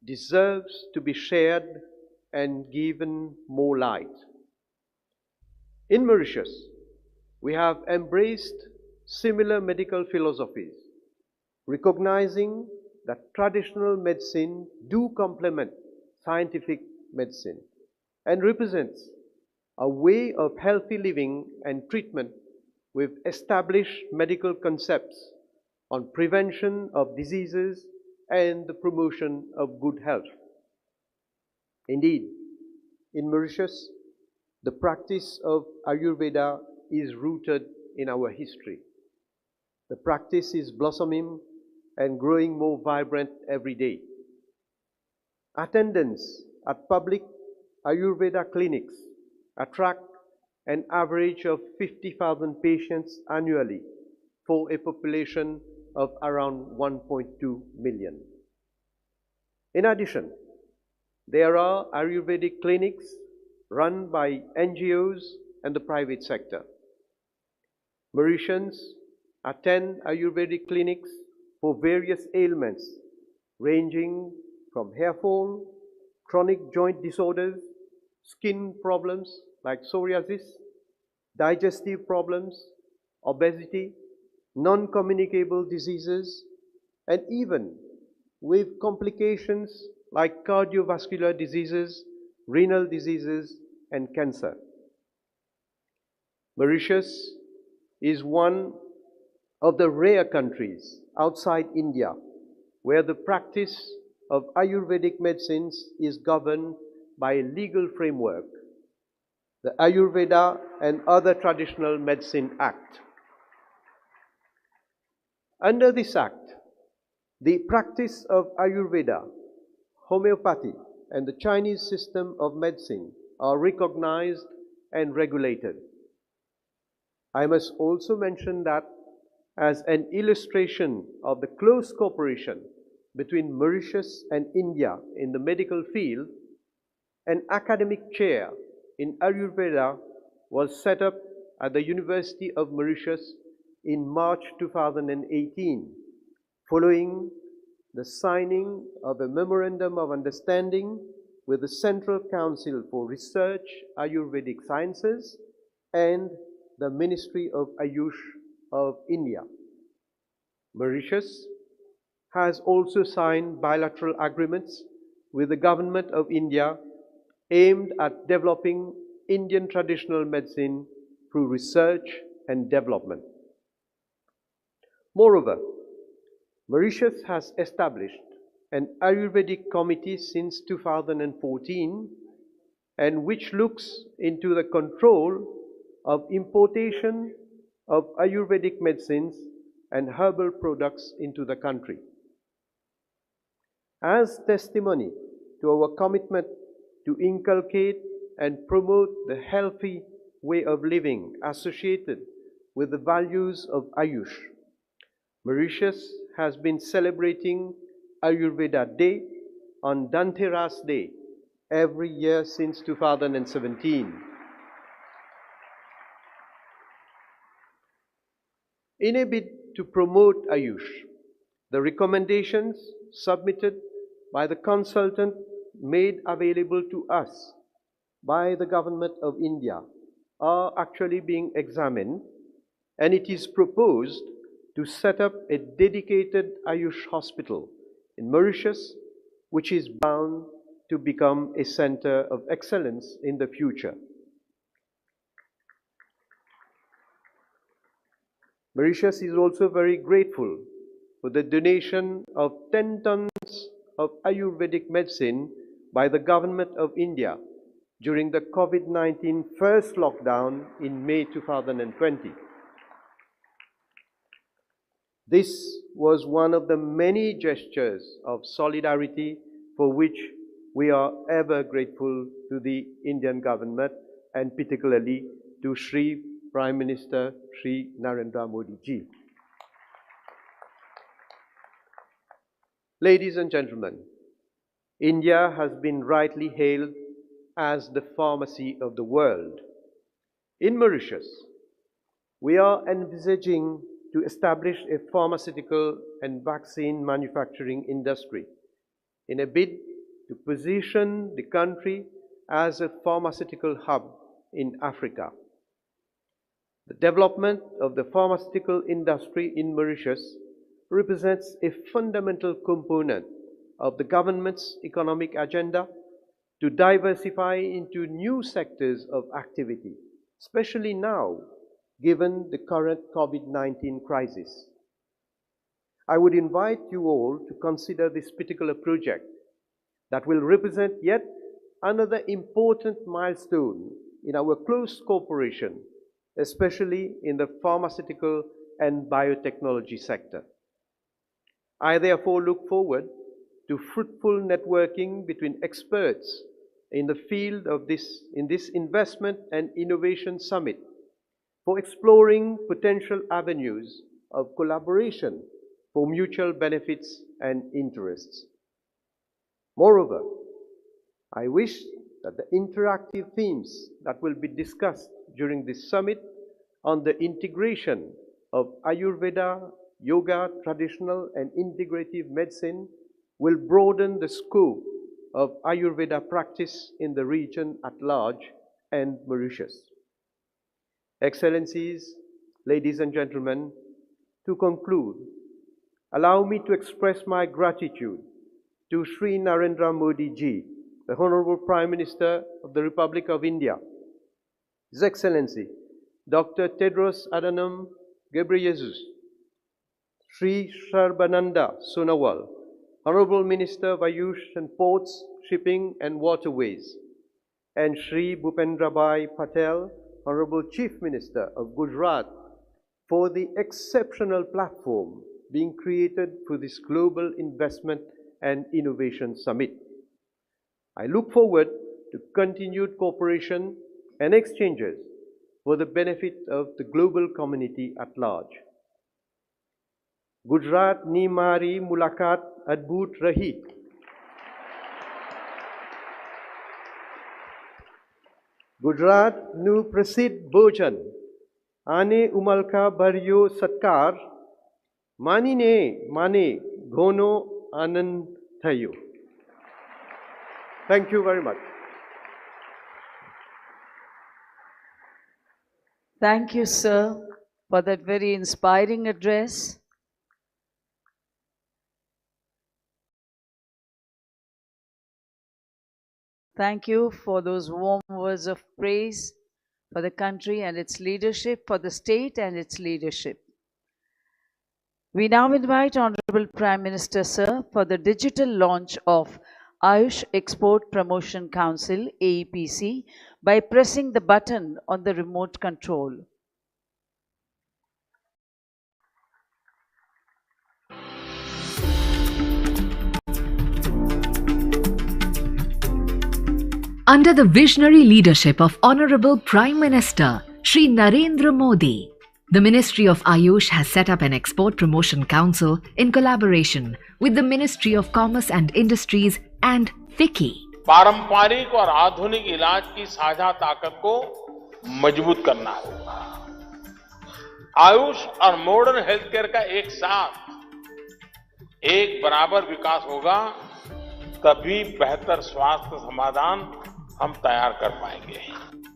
deserves to be shared and given more light. In Mauritius, we have embraced similar medical philosophies, recognizing that traditional medicine do complement scientific medicine and represents a way of healthy living and treatment with established medical concepts on prevention of diseases and the promotion of good health. Indeed, in Mauritius, the practice of Ayurveda is rooted in our history. The practice is blossoming and growing more vibrant every day. Attendance at public Ayurveda clinics attract an average of 50,000 patients annually for a population of around 1.2 million. In addition, there are Ayurvedic clinics run by NGOs and the private sector. Mauritians attend Ayurvedic clinics for various ailments ranging from hair fall, chronic joint disorders, skin problems like psoriasis, digestive problems, obesity, non-communicable diseases, and even with complications like cardiovascular diseases, renal diseases, and cancer. Mauritius is one of the rare countries outside India where the practice of Ayurvedic medicines is governed by a legal framework, the Ayurveda and Other Traditional Medicine Act. Under this act, the practice of Ayurveda, homeopathy, and the Chinese system of medicine are recognized and regulated. I must also mention that as an illustration of the close cooperation between Mauritius and India in the medical field, an academic chair in Ayurveda was set up at the University of Mauritius in March 2018, following the signing of a Memorandum of Understanding with the Central Council for Research, Ayurvedic Sciences, and the Ministry of AYUSH of India. Mauritius has also signed bilateral agreements with the Government of India aimed at developing Indian traditional medicine through research and development. Moreover, Mauritius has established an Ayurvedic committee since 2014, and which looks into the control of importation of Ayurvedic medicines and herbal products into the country. As testimony to our commitment to inculcate and promote the healthy way of living associated with the values of Ayush, Mauritius has been celebrating Ayurveda Day on Dhanteras Day every year since 2017. In a bid to promote Ayush, the recommendations submitted by the consultant made available to us by the Government of India are actually being examined, and it is proposed to set up a dedicated Ayush hospital in Mauritius, which is bound to become a center of excellence in the future. Mauritius is also very grateful for the donation of 10 tons of Ayurvedic medicine by the Government of India during the COVID-19 first lockdown in May 2020. This was one of the many gestures of solidarity for which we are ever grateful to the Indian government, and particularly to Shri Prime Minister Shri Narendra Modi ji. Ladies and gentlemen, India has been rightly hailed as the pharmacy of the world. In Mauritius, we are envisaging to establish a pharmaceutical and vaccine manufacturing industry in a bid to position the country as a pharmaceutical hub in Africa. The development of the pharmaceutical industry in Mauritius represents a fundamental component of the government's economic agenda to diversify into new sectors of activity, especially now, given the current COVID-19 crisis. I would invite you all to consider this particular project that will represent yet another important milestone in our close cooperation, especially in the pharmaceutical and biotechnology sector. I therefore look forward to fruitful networking between experts in the field of this investment and innovation summit for exploring potential avenues of collaboration for mutual benefits and interests. Moreover, I wish that the interactive themes that will be discussed during this summit on the integration of Ayurveda, yoga, traditional and integrative medicine will broaden the scope of Ayurveda practice in the region at large and Mauritius. Excellencies, ladies and gentlemen, To conclude, allow me to express my gratitude to Sri Narendra Modi ji, the Honorable Prime Minister of the Republic of India, His Excellency Dr. Tedros Adhanom Ghebreyesus, Sri Sarbananda Sonowal, Honorable Minister of AYUSH and Ports, Shipping and Waterways, and Sri Bhupendrabhai Patel, Honorable Chief Minister of Gujarat, for the exceptional platform being created for this Global Investment and Innovation Summit. I look forward to continued cooperation and exchanges for the benefit of the global community at large. Gujarat ni mari mulakat adbhut rahi. Gujarat nu prasidh bhojan ane umalka baryo satkar manine mane ghono anand thayo. Thank you very much. Thank you, sir, for that very inspiring address. Thank you for those warm words of praise for the country and its leadership, for the state and its leadership. We now invite Honorable Prime Minister, sir, for the digital launch of AYUSH Export Promotion Council, AEPC, by pressing the button on the remote control. Under the visionary leadership of Honorable Prime Minister Shri Narendra Modi, the Ministry of AYUSH has set up an Export Promotion Council in collaboration with the Ministry of Commerce and Industries and FICCI. पारंपरिक और आधुनिक इलाज की साझा ताकत को मजबूत करना होगा। आयुष और मॉडर्न हेल्थ केयर का एक साथ एक बराबर विकास होगा, तभी बेहतर स्वास्थ्य समाधान हम तैयार कर पाएंगे।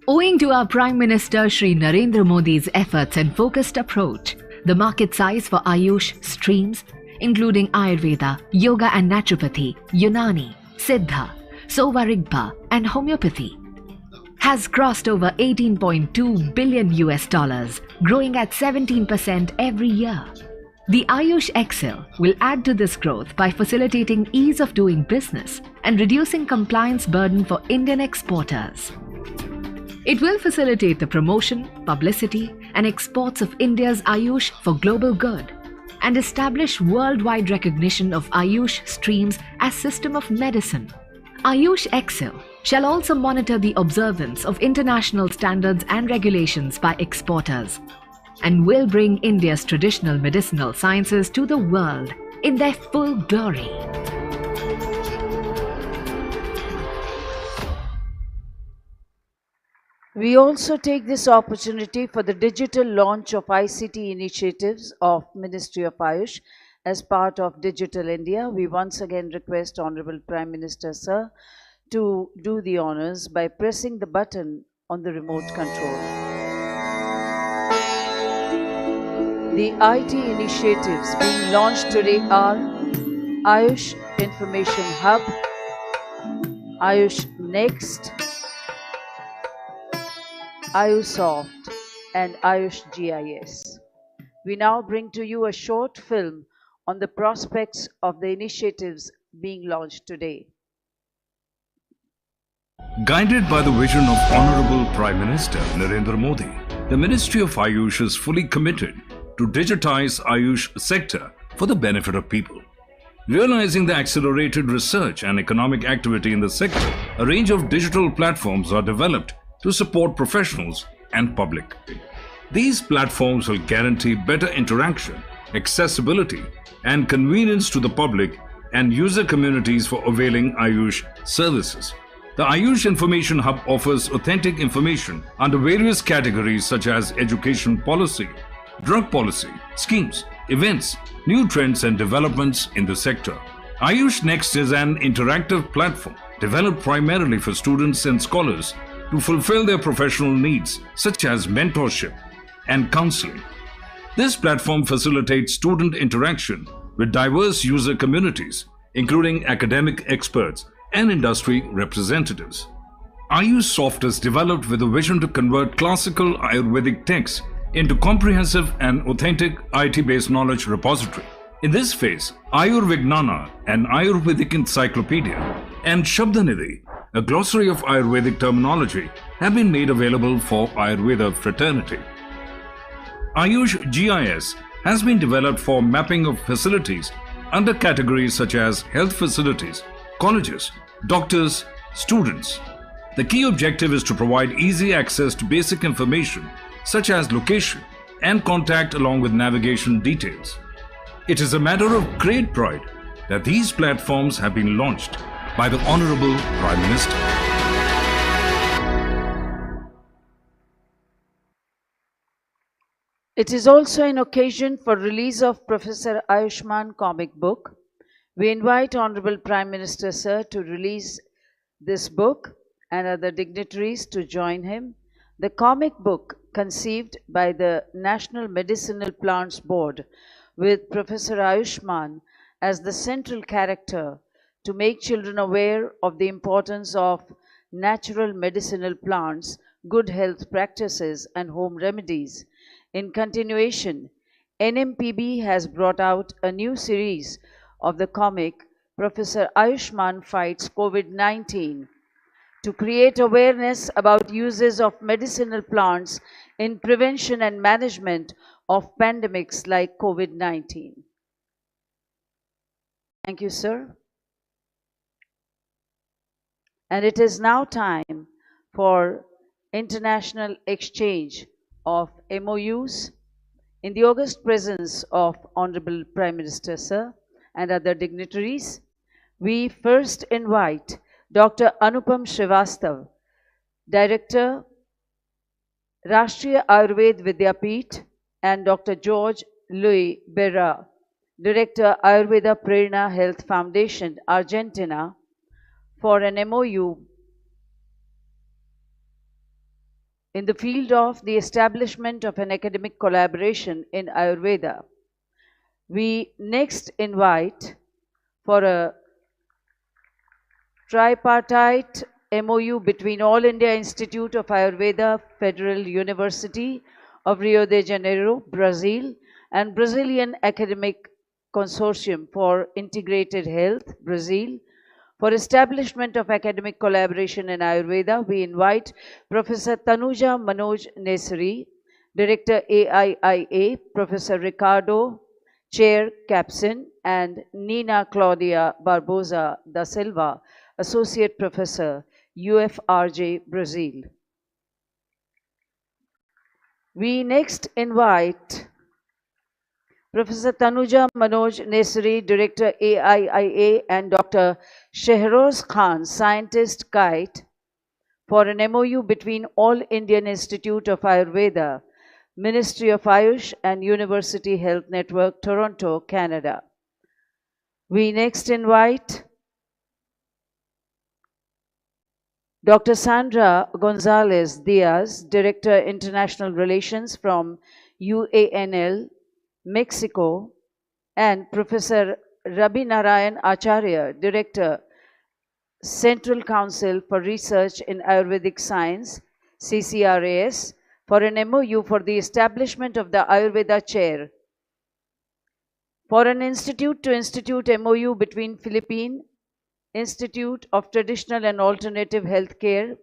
Owing to our Prime Minister Shri Narendra Modi's efforts and focused approach, the market size for AYUSH streams, including Ayurveda, Yoga and Naturopathy, Unani, Siddha, Sovarigpa and Homeopathy, has crossed over $18.2 billion, growing at 17% every year. The AYUSH Excel will add to this growth by facilitating ease of doing business and reducing compliance burden for Indian exporters. It will facilitate the promotion, publicity and exports of India's AYUSH for global good and establish worldwide recognition of AYUSH streams as system of medicine. AYUSH Excel shall also monitor the observance of international standards and regulations by exporters and will bring India's traditional medicinal sciences to the world in their full glory. We also take this opportunity for the digital launch of ICT initiatives of Ministry of AYUSH as part of Digital India. We once again request Honorable Prime Minister, sir, to do the honors by pressing the button on the remote control. The IT initiatives being launched today are AYUSH Information Hub, AYUSH Next, AYUSoft and AYUSH GIS. We now bring to you a short film on the prospects of the initiatives being launched today. Guided by the vision of Honorable Prime Minister Narendra Modi, the Ministry of AYUSH is fully committed to digitize AYUSH sector for the benefit of people. Realizing the accelerated research and economic activity in the sector, a range of digital platforms are developed to support professionals and public. These platforms will guarantee better interaction, accessibility, and convenience to the public and user communities for availing AYUSH services. The AYUSH Information Hub offers authentic information under various categories such as education policy, drug policy, schemes, events, new trends and developments in the sector. AYUSH Next is an interactive platform developed primarily for students and scholars to fulfill their professional needs such as mentorship and counseling. This platform facilitates student interaction with diverse user communities, including academic experts and industry representatives. AYUSH Soft is developed with a vision to convert classical Ayurvedic texts into comprehensive and authentic IT-based knowledge repository. In this phase, Ayurvignana, an Ayurvedic encyclopedia, and Shabdanidhi, a glossary of Ayurvedic terminology, have been made available for Ayurveda fraternity. AYUSH GIS has been developed for mapping of facilities under categories such as health facilities, colleges, doctors, students. The key objective is to provide easy access to basic information such as location and contact along with navigation details. It is a matter of great pride that these platforms have been launched by the Honorable Prime Minister. It is also an occasion for release of Professor Ayushman comic book. We invite Honorable Prime Minister Sir to release this book and other dignitaries to join him. The comic book, conceived by the National Medicinal Plants Board with Professor Ayushman as the central character, to make children aware of the importance of natural medicinal plants, good health practices and home remedies. In continuation, NMPB has brought out a new series of the comic Professor Ayushman Fights COVID-19 to create awareness about uses of medicinal plants in prevention and management of pandemics like COVID-19. Thank you, sir. And it is now time for international exchange of MOUs in the august presence of Honorable Prime Minister Sir and other dignitaries. We first invite Dr. Anupam Srivastav, Director, Rashtriya Ayurved Vidyapith, and Dr. George Louis Berra, Director, Ayurveda Prerna Health Foundation, Argentina, for an MOU in the field of the establishment of an academic collaboration in Ayurveda. We next invite for a tripartite MOU between All India Institute of Ayurveda, Federal University of Rio de Janeiro, Brazil, and Brazilian Academic Consortium for Integrated Health, Brazil. For establishment of academic collaboration in Ayurveda, we invite Professor Tanuja Manoj Nesri, Director AIIA, Professor Ricardo, Chair Capson, and Nina Claudia Barbosa da Silva, Associate Professor, UFRJ, Brazil. We next invite Professor Tanuja Manoj Nesri, Director AIIA, and Dr. Shehroz Khan, Scientist, Kite, for an MOU between All Indian Institute of Ayurveda, Ministry of AYUSH, and University Health Network, Toronto, Canada. We next invite Dr. Sandra Gonzalez Diaz, Director, International Relations from UANL, Mexico, and Professor Rabi Narayan Acharya, Director, Central Council for Research in Ayurvedic Science, CCRAS, for an MOU for the establishment of the Ayurveda Chair. For an institute-to-institute MOU between Philippine Institute of Traditional and Alternative Healthcare,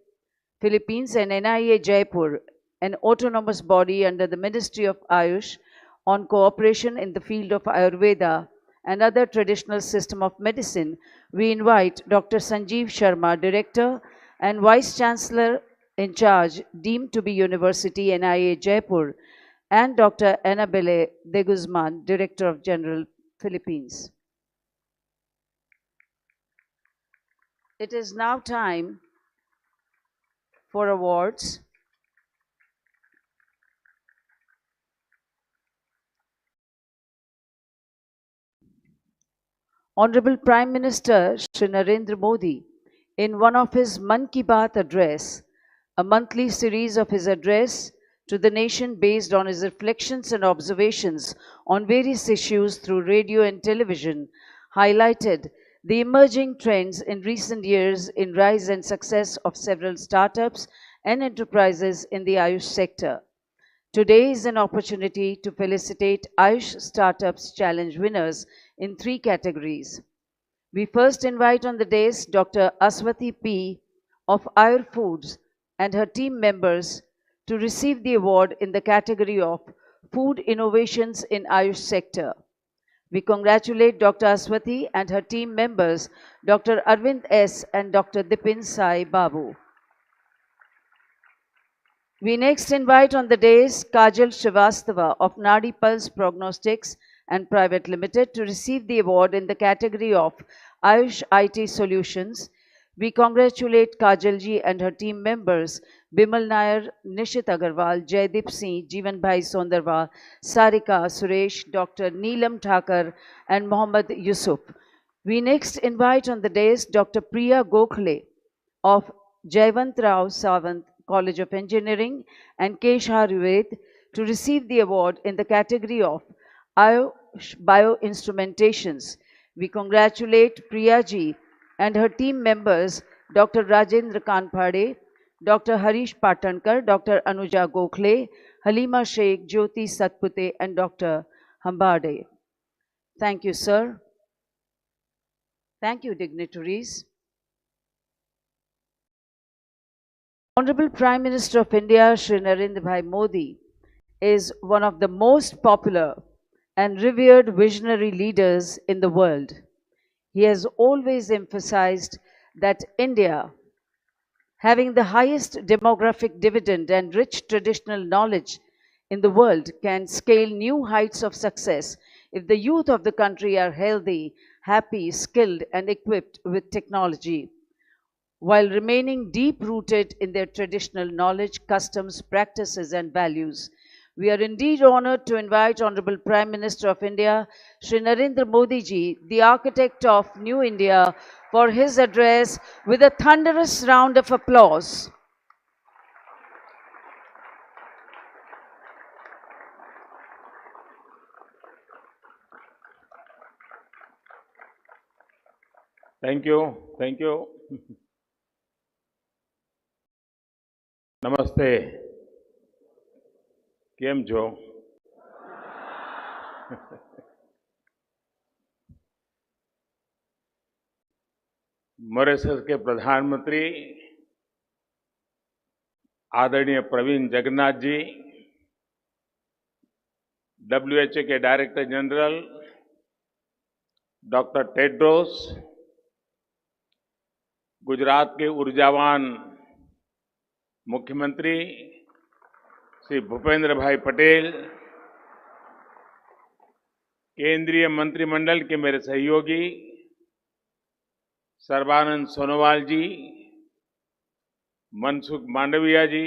Philippines, and NIA Jaipur, an autonomous body under the Ministry of AYUSH, on cooperation in the field of Ayurveda and other traditional system of medicine, we invite Dr. Sanjeev Sharma, Director and Vice Chancellor in charge, deemed to be University NIA Jaipur, and Dr. Annabelle de Guzman, Director of General, Philippines. It is now time for awards. Honorable Prime Minister Shri Narendra Modi, in one of his Mann Ki Baat address, a monthly series of his address to the nation based on his reflections and observations on various issues through radio and television, highlighted the emerging trends in recent years in rise and success of several startups and enterprises in the Ayush sector. Today is an opportunity to felicitate Ayush Startups Challenge winners in 3 categories. We first invite on the dais Dr. Aswati P. of Ayur Foods and her team members to receive the award in the category of Food Innovations in Ayush Sector. We congratulate Dr. Aswati and her team members, Dr. Arvind S. and Dr. Dipin Sai Babu. We next invite on the dais Kajal Srivastava of Nadi Pulse Prognostics and Private Limited to receive the award in the category of Ayush IT Solutions. We congratulate Kajal ji and her team members Bimal Nair, Nishit Agarwal, Jaideep Singh, Jeevan Bhai Sondarwal, Sarika, Suresh, Dr. Neelam Thakur and Mohammad Yusuf. We next invite on the dais Dr. Priya Gokhale of Jayavant Rao Sawant College of Engineering and Kesh Ayurved to receive the award in the category of Ayush Bioinstrumentations. We congratulate Priya ji and her team members Dr. Rajendra Kanphade, Dr. Harish Patankar, Dr. Anuja Gokhale, Halima Sheikh, Jyoti Satpute and Dr. Hambade. Thank you, sir. Thank you, dignitaries. Honorable Prime Minister of India, Shri Narendra Bhai Modi, is one of the most popular and revered visionary leaders in the world. He has always emphasized that India, having the highest demographic dividend and rich traditional knowledge in the world, can scale new heights of success if the youth of the country are healthy, happy, skilled, and equipped with technology, while remaining deep-rooted in their traditional knowledge, customs, practices, and values. We are indeed honored to invite Honorable Prime Minister of India, Shri Narendra Modi ji, the architect of New India, for his address with a thunderous round of applause. Thank you. Thank you. नमस्ते, केम छो? Mauritius के प्रधानमंत्री आदरणीय Praveen Jagannath ji, WHO के director general doctor Tedros, Gujarat के ऊर्जावान मुख्यमंत्री श्री भूपेंद्र भाई पटेल, केंद्रीय मंत्रिमंडल के मेरे सहयोगी सर्बानंद सोनोवाल जी, मनसुख मांडविया जी,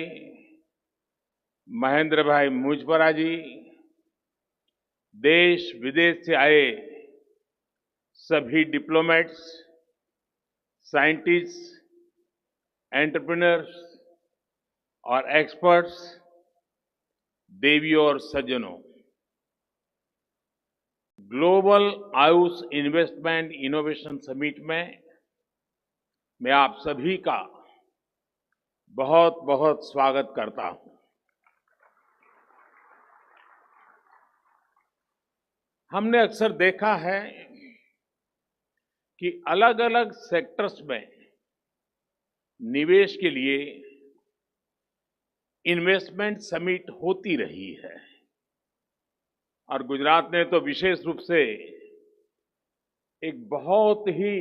महेंद्र भाई मुजपरा जी, देश विदेश से आए सभी डिप्लोमेट्स, साइंटिस्ट, एंटरप्रेन्योर्स और एक्सपर्ट्स, देवियों और सज्जनों, global Ayush investment innovation summit में मैं आप सभी का बहुत बहुत स्वागत करता हूं। हमने अक्सर देखा है कि अलग अलग सेक्टर्स में निवेश के लिए इन्वेस्टमेंट समिट होती रही है और गुजरात ने तो विशेष रूप से एक बहुत ही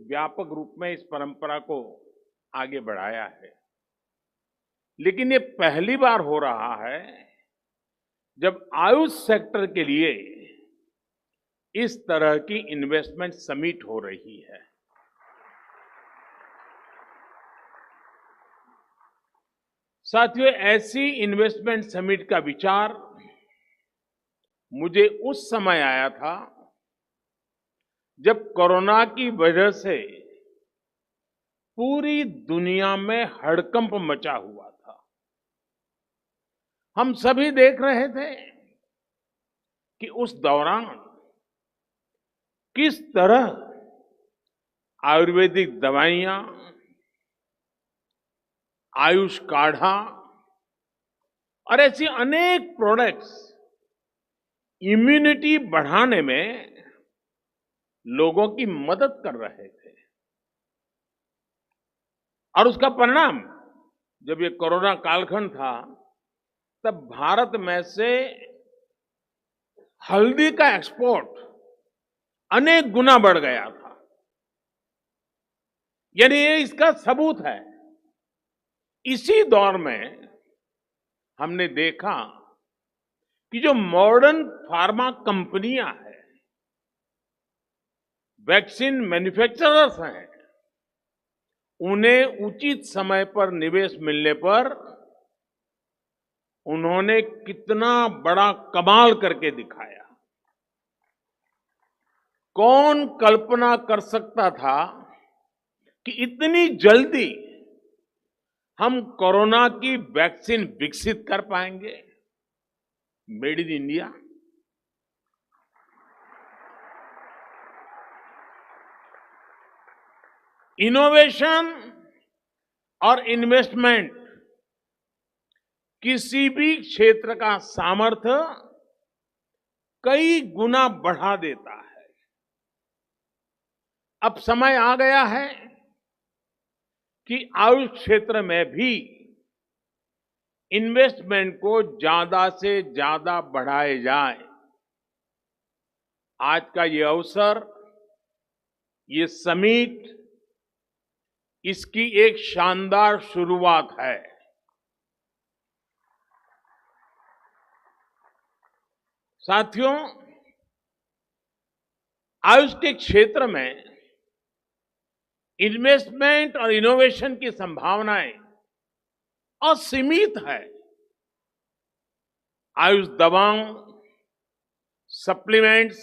व्यापक रूप में इस परंपरा को आगे बढ़ाया है। लेकिन ये पहली बार हो रहा है जब आयुष सेक्टर के लिए इस तरह की इन्वेस्टमेंट समिट हो रही है। साथियों, ऐसी इन्वेस्टमेंट समिट का विचार मुझे उस समय आया था जब कोरोना की वजह से पूरी दुनिया में हड़कंप मचा हुआ था। हम सभी देख रहे थे कि उस दौरान किस तरह आयुर्वेदिक दवाइयां, आयुष काढ़ा और ऐसी अनेक प्रोडक्ट्स इम्यूनिटी बढ़ाने में लोगों की मदद कर रहे थे। और उसका परिणाम, जब ये कोरोना कालखंड था, तब भारत में से हल्दी का एक्सपोर्ट अनेक गुना बढ़ गया था। यानी ये इसका सबूत है। इसी दौर में हमने देखा कि जो मॉडर्न फार्मा कंपनियां हैं, वैक्सीन मैन्युफैक्चरर्स हैं, उन्हें उचित समय पर निवेश मिलने पर उन्होंने कितना बड़ा कमाल करके दिखाया। कौन कल्पना कर सकता था कि इतनी जल्दी हम कोरोना की वैक्सीन विकसित कर पाएंगे, मेड इन इंडिया। इनोवेशन और इन्वेस्टमेंट किसी भी क्षेत्र का सामर्थ्य कई गुना बढ़ा देता है। अब समय आ गया है कि आयुष क्षेत्र में भी इन्वेस्टमेंट को ज्यादा से ज्यादा बढ़ाए जाए। आज का ये अवसर, ये समिट, इसकी एक शानदार शुरुआत है। साथियों, आयुष के क्षेत्र में इन्वेस्टमेंट और इनोवेशन की संभावनाएं असीमित है। आयुष दवाओं, सप्लीमेंट्स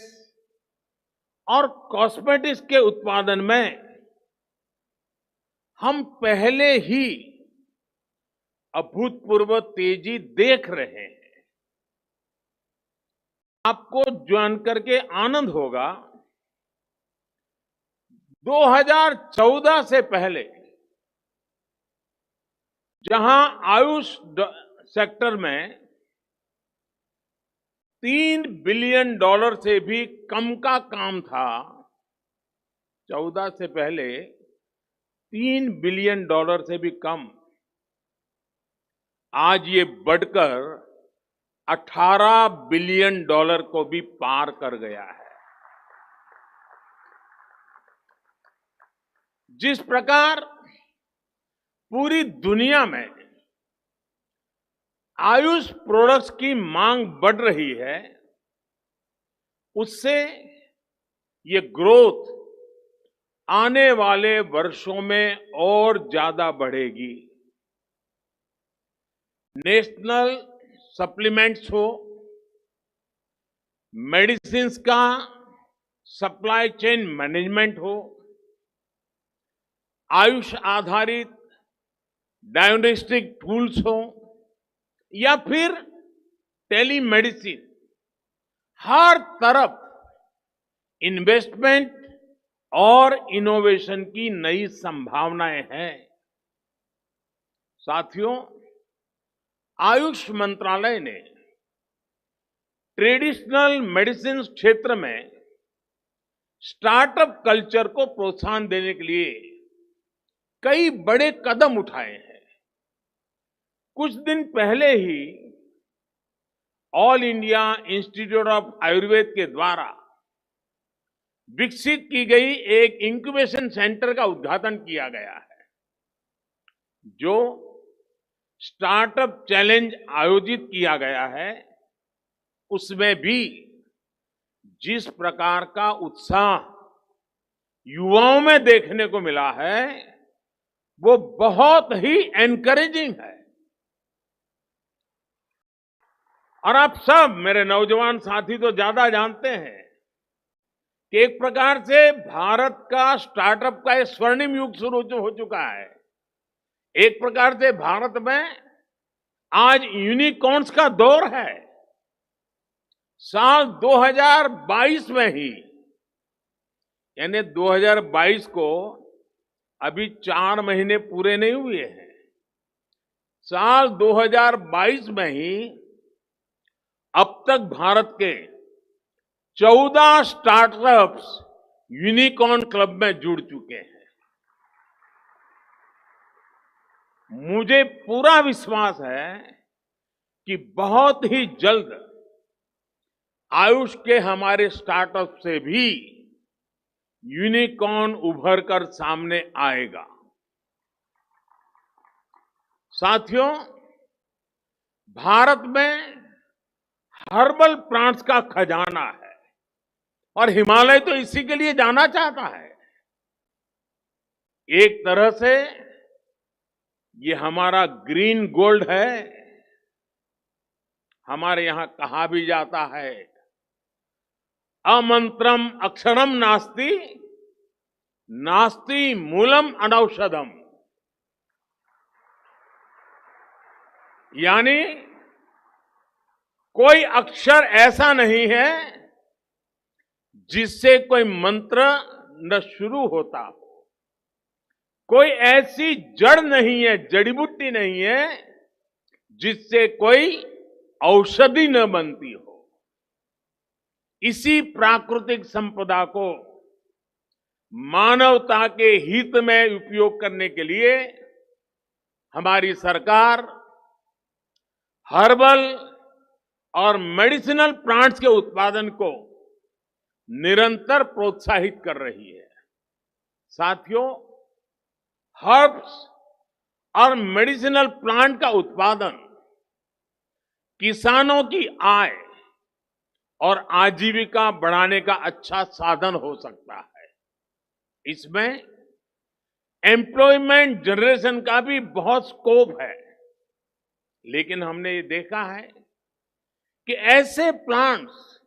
और कॉस्मेटिक्स के उत्पादन में हम पहले ही अभूतपूर्व तेजी देख रहे हैं। आपको जानकर के आनंद होगा, 2014 से पहले जहां आयुष सेक्टर में $3 बिलियन से भी कम का काम था, 14 से पहले $3 बिलियन से भी कम, आज ये बढ़कर $18 बिलियन को भी पार कर गया है। जिस प्रकार पूरी दुनिया में आयुष प्रोडक्ट्स की मांग बढ़ रही है, उससे ये ग्रोथ आने वाले वर्षों में और ज्यादा बढ़ेगी। नेशनल सप्लीमेंट्स हो, मेडिसिन्स का सप्लाई चेन मैनेजमेंट हो, आयुष आधारित डायग्नोस्टिक टूल्स हो या फिर टेलीमेडिसिन, हर तरफ इन्वेस्टमेंट और इनोवेशन की नई संभावनाएं हैं। साथियों, आयुष मंत्रालय ने ट्रेडिशनल मेडिसिन क्षेत्र में स्टार्टअप कल्चर को प्रोत्साहन देने के लिए कई बड़े कदम उठाए हैं। कुछ दिन पहले ही All India Institute of Ayurveda के द्वारा विकसित की गई एक इंक्यूबेशन सेंटर का उद्घाटन किया गया है, जो स्टार्टअप चैलेंज आयोजित किया गया है। उसमें भी जिस प्रकार का उत्साह युवाओं में देखने को मिला है, वो बहुत ही एनकरेजिंग है। और आप सब मेरे नौजवान साथी तो ज्यादा जानते हैं कि एक प्रकार से भारत का स्टार्टअप का एक स्वर्णिम युग शुरू हो चुका है। एक प्रकार से भारत में आज यूनिकॉर्न्स का दौर है। साल 2022 में ही, यानी 2022 को अभी 4 महीने पूरे नहीं हुए हैं, साल 2022 में ही अब तक भारत के 14 स्टार्टअप्स यूनिकॉर्न क्लब में जुड़ चुके हैं। मुझे पूरा विश्वास है कि बहुत ही जल्द आयुष के हमारे स्टार्टअप से भी यूनिकॉर्न उभर कर सामने आएगा। साथियों, भारत में हर्बल प्लांट्स का खजाना है और हिमालय तो इसी के लिए जाना चाहता है। एक तरह से ये हमारा ग्रीन गोल्ड है। हमारे यहां कहा भी जाता है, अमंत्रम अक्षरम नास्ति, नास्ति मूलम अनौषधम। यानी कोई अक्षर ऐसा नहीं है जिससे कोई मंत्र न शुरू होता हो, कोई ऐसी जड़ नहीं है, जड़ी बूटी नहीं है जिससे कोई औषधि न बनती हो। इसी प्राकृतिक संपदा को मानवता के हित में उपयोग करने के लिए हमारी सरकार हर्बल और मेडिसिनल प्लांट्स के उत्पादन को निरंतर प्रोत्साहित कर रही है। साथियों, हर्ब्स और मेडिसिनल प्लांट का उत्पादन किसानों की आय और आजीविका बढ़ाने का अच्छा साधन हो सकता है। इसमें एम्प्लॉयमेंट जनरेशन का भी बहुत स्कोप है। लेकिन हमने ये देखा है कि ऐसे प्लांट्स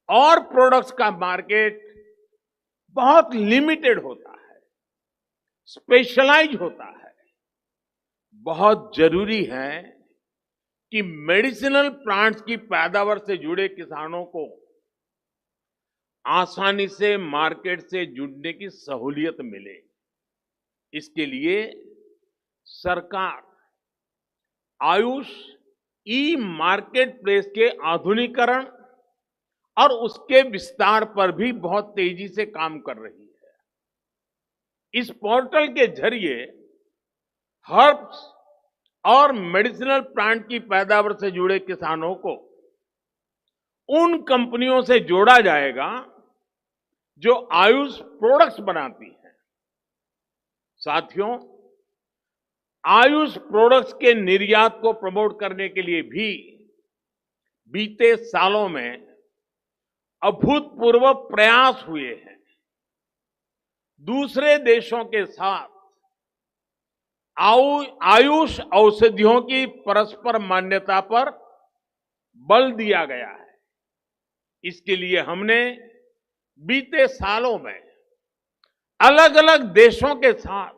और प्रोडक्ट्स का मार्केट बहुत लिमिटेड होता है, स्पेशलाइज होता है। बहुत जरूरी है कि मेडिसिनल प्लांट्स की पैदावार से जुड़े किसानों को आसानी से मार्केट से जुड़ने की सहूलियत मिले। इसके लिए सरकार आयुष ई मार्केट प्लेस के आधुनिकीकरण और उसके विस्तार पर भी बहुत तेजी से काम कर रही है। इस पोर्टल के जरिए हर्ब्स और मेडिसिनल प्लांट की पैदावार से जुड़े किसानों को उन कंपनियों से जोड़ा जाएगा जो आयुष प्रोडक्ट्स बनाती हैं। साथियों, आयुष प्रोडक्ट्स के निर्यात को प्रमोट करने के लिए भी बीते सालों में अभूतपूर्व प्रयास हुए हैं। दूसरे देशों के साथ आयुष औषधियों की परस्पर मान्यता पर बल दिया गया है। इसके लिए हमने बीते सालों में अलग अलग देशों के साथ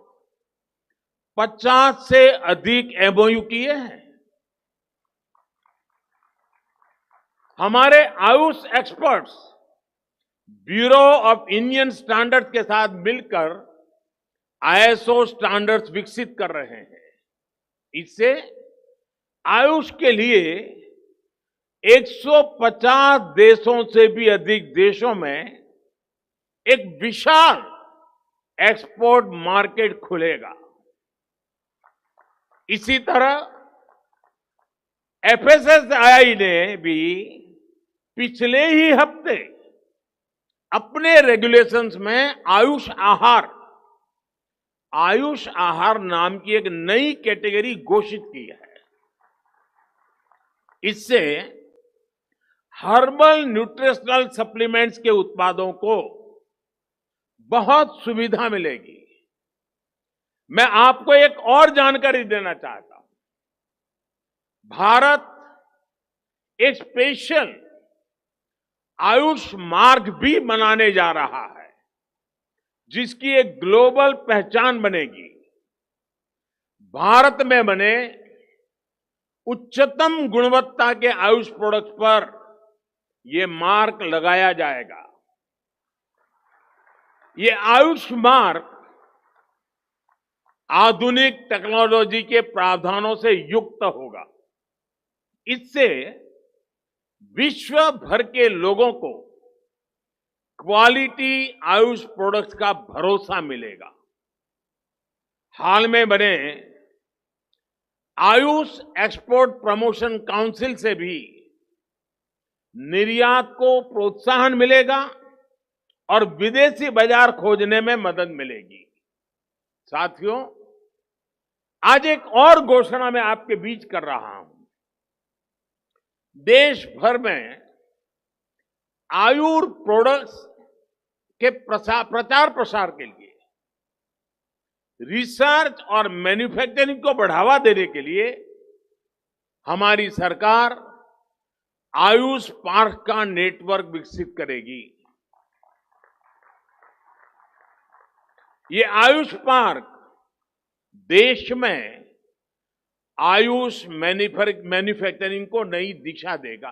50 से अधिक एमओयू किए हैं। हमारे Ayush experts bureau of Indian standards के साथ मिलकर आईएसओ स्टैंडर्ड्स विकसित कर रहे हैं। इससे आयुष के लिए 150 देशों से भी अधिक देशों में एक विशाल एक्सपोर्ट मार्केट खुलेगा। इसी तरह एफएसएसएआई ने भी पिछले ही हफ्ते अपने रेगुलेशंस में आयुष आहार नाम की एक नई कैटेगरी घोषित की है। इससे हर्बल न्यूट्रिशनल सप्लीमेंट्स के उत्पादों को बहुत सुविधा मिलेगी। मैं आपको एक और जानकारी देना चाहता हूं। भारत एक स्पेशल आयुष मार्ग भी बनाने जा रहा है, जिसकी एक ग्लोबल पहचान बनेगी। भारत में बने उच्चतम गुणवत्ता के आयुष प्रोडक्ट्स पर ये मार्क लगाया जाएगा। ये आयुष मार्क आधुनिक टेक्नोलॉजी के प्रावधानों से युक्त होगा। इससे विश्व भर के लोगों को क्वालिटी आयुष प्रोडक्ट्स का भरोसा मिलेगा। हाल में बने आयुष एक्सपोर्ट प्रमोशन काउंसिल से भी निर्यात को प्रोत्साहन मिलेगा और विदेशी बाजार खोजने में मदद मिलेगी। साथियों, आज एक और घोषणा मैं आपके बीच कर रहा हूं। देश भर में आयुर प्रोडक्ट्स के प्रचार प्रसार के लिए, रिसर्च और मैन्युफैक्चरिंग को बढ़ावा देने के लिए हमारी सरकार आयुष पार्क का नेटवर्क विकसित करेगी। ये आयुष पार्क देश में आयुष मैन्युफैक्चरिंग को नई दिशा देगा।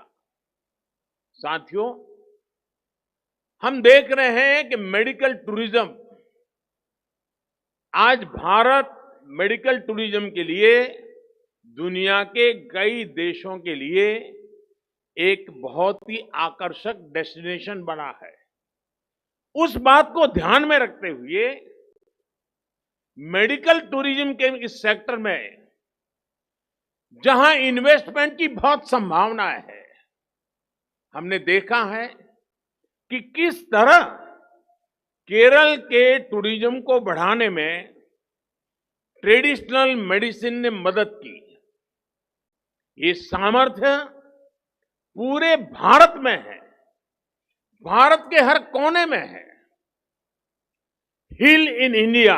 साथियों, हम देख रहे हैं कि मेडिकल टूरिज्म, आज भारत मेडिकल टूरिज्म के लिए दुनिया के कई देशों के लिए एक बहुत ही आकर्षक डेस्टिनेशन बना है। उस बात को ध्यान में रखते हुए मेडिकल टूरिज्म के इस सेक्टर में जहां इन्वेस्टमेंट की बहुत संभावना है, हमने देखा है कि किस तरह केरल के टूरिज्म को बढ़ाने में ट्रेडिशनल मेडिसिन ने मदद की। ये सामर्थ्य पूरे भारत में है, भारत के हर कोने में है। हील इन इंडिया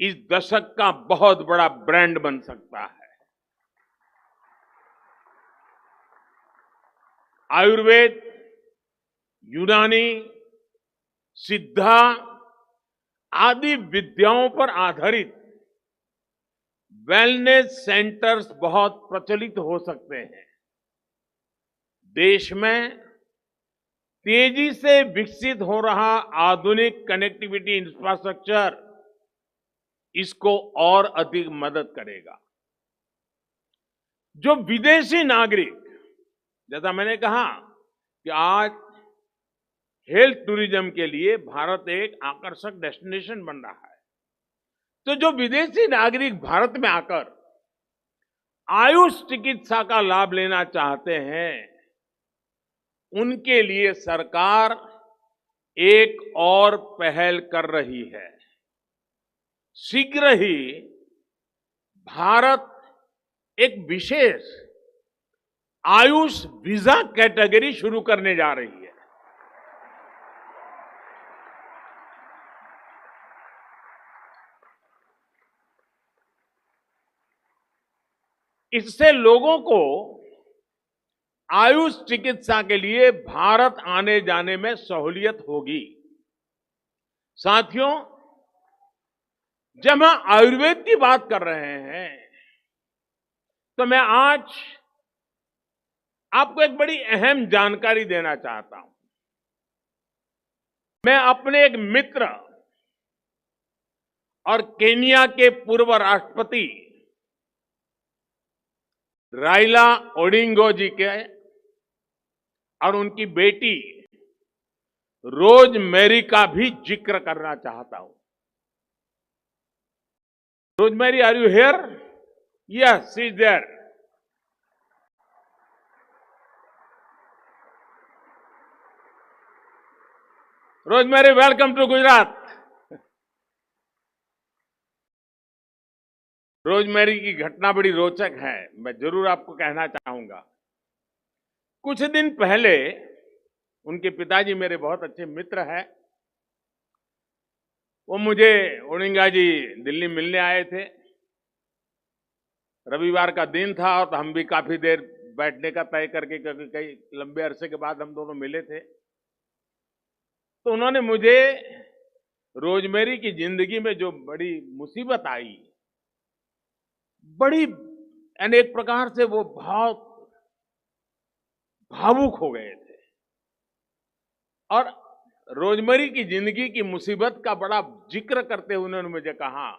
इस दशक का बहुत बड़ा ब्रांड बन सकता है। आयुर्वेद, यूनानी, सिद्धा आदि विद्याओं पर आधारित वेलनेस सेंटर्स बहुत प्रचलित हो सकते हैं। देश में तेजी से विकसित हो रहा आधुनिक कनेक्टिविटी इंफ्रास्ट्रक्चर इसको और अधिक मदद करेगा। जो विदेशी नागरिक, जैसा मैंने कहा कि आज हेल्थ टूरिज्म के लिए भारत एक आकर्षक डेस्टिनेशन बन रहा है, तो जो विदेशी नागरिक भारत में आकर आयुष चिकित्सा का लाभ लेना चाहते हैं, उनके लिए सरकार एक और पहल कर रही है। शीघ्र ही भारत एक विशेष आयुष वीजा कैटेगरी शुरू करने जा रही है। इससे लोगों को आयुष चिकित्सा के लिए भारत आने जाने में सहूलियत होगी। साथियों, जब हम आयुर्वेद की बात कर रहे हैं, तो मैं आज आपको एक बड़ी अहम जानकारी देना चाहता हूं। मैं अपने एक मित्र और केनिया के पूर्व राष्ट्रपति राइला ओडिंगो जी के और उनकी बेटी रोजमेरी का भी जिक्र करना चाहता हूं। Rosemary, are you here? Yes, she is there. Rosemary, welcome to Gujarat. Rosemary की घटना बड़ी रोचक है, मैं जरूर आपको कहना चाहूंगा। कुछ दिन पहले उनके पिताजी मेरे बहुत अच्छे मित्र हैं, वो मुझे ओडिंगा जी दिल्ली मिलने आए थे। रविवार का दिन था और हम भी काफी देर बैठने का तय करके, क्योंकि कई लंबे अरसे के बाद हम दोनों मिले थे, तो उन्होंने मुझे रोजमेरी की जिंदगी में जो बड़ी मुसीबत आई, बड़ी यानी एक प्रकार से वो बहुत भावुक हो गए थे और रोजमर्रा की जिंदगी की मुसीबत का बड़ा जिक्र करते हुए उन्होंने मुझे कहा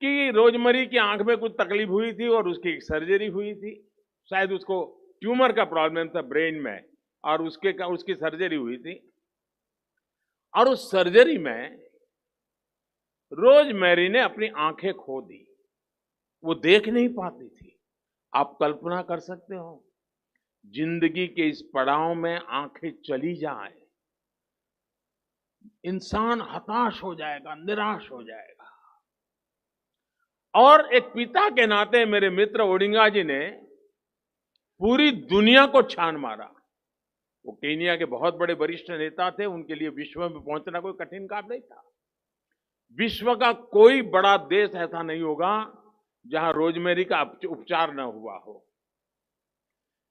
कि रोजमर्रा की आंख में कुछ तकलीफ हुई थी और उसकी एक सर्जरी हुई थी, शायद उसको ट्यूमर का प्रॉब्लम था ब्रेन में और उसकी सर्जरी हुई थी और उस सर्जरी में रोजमेरी ने अपनी आंखें खो दी, वो देख नहीं पाती थी। आप कल्पना कर सकते हो जिंदगी के इस पड़ाव में आंखें चली जाए, इंसान हताश हो जाएगा, निराश हो जाएगा। और एक पिता के नाते मेरे मित्र ओडिंगा जी ने पूरी दुनिया को छान मारा। वो केनिया के बहुत बड़े वरिष्ठ नेता थे, उनके लिए विश्व में पहुंचना कोई कठिन काम नहीं था। विश्व का कोई बड़ा देश ऐसा नहीं होगा जहां रोजमेरी का उपचार न हुआ हो,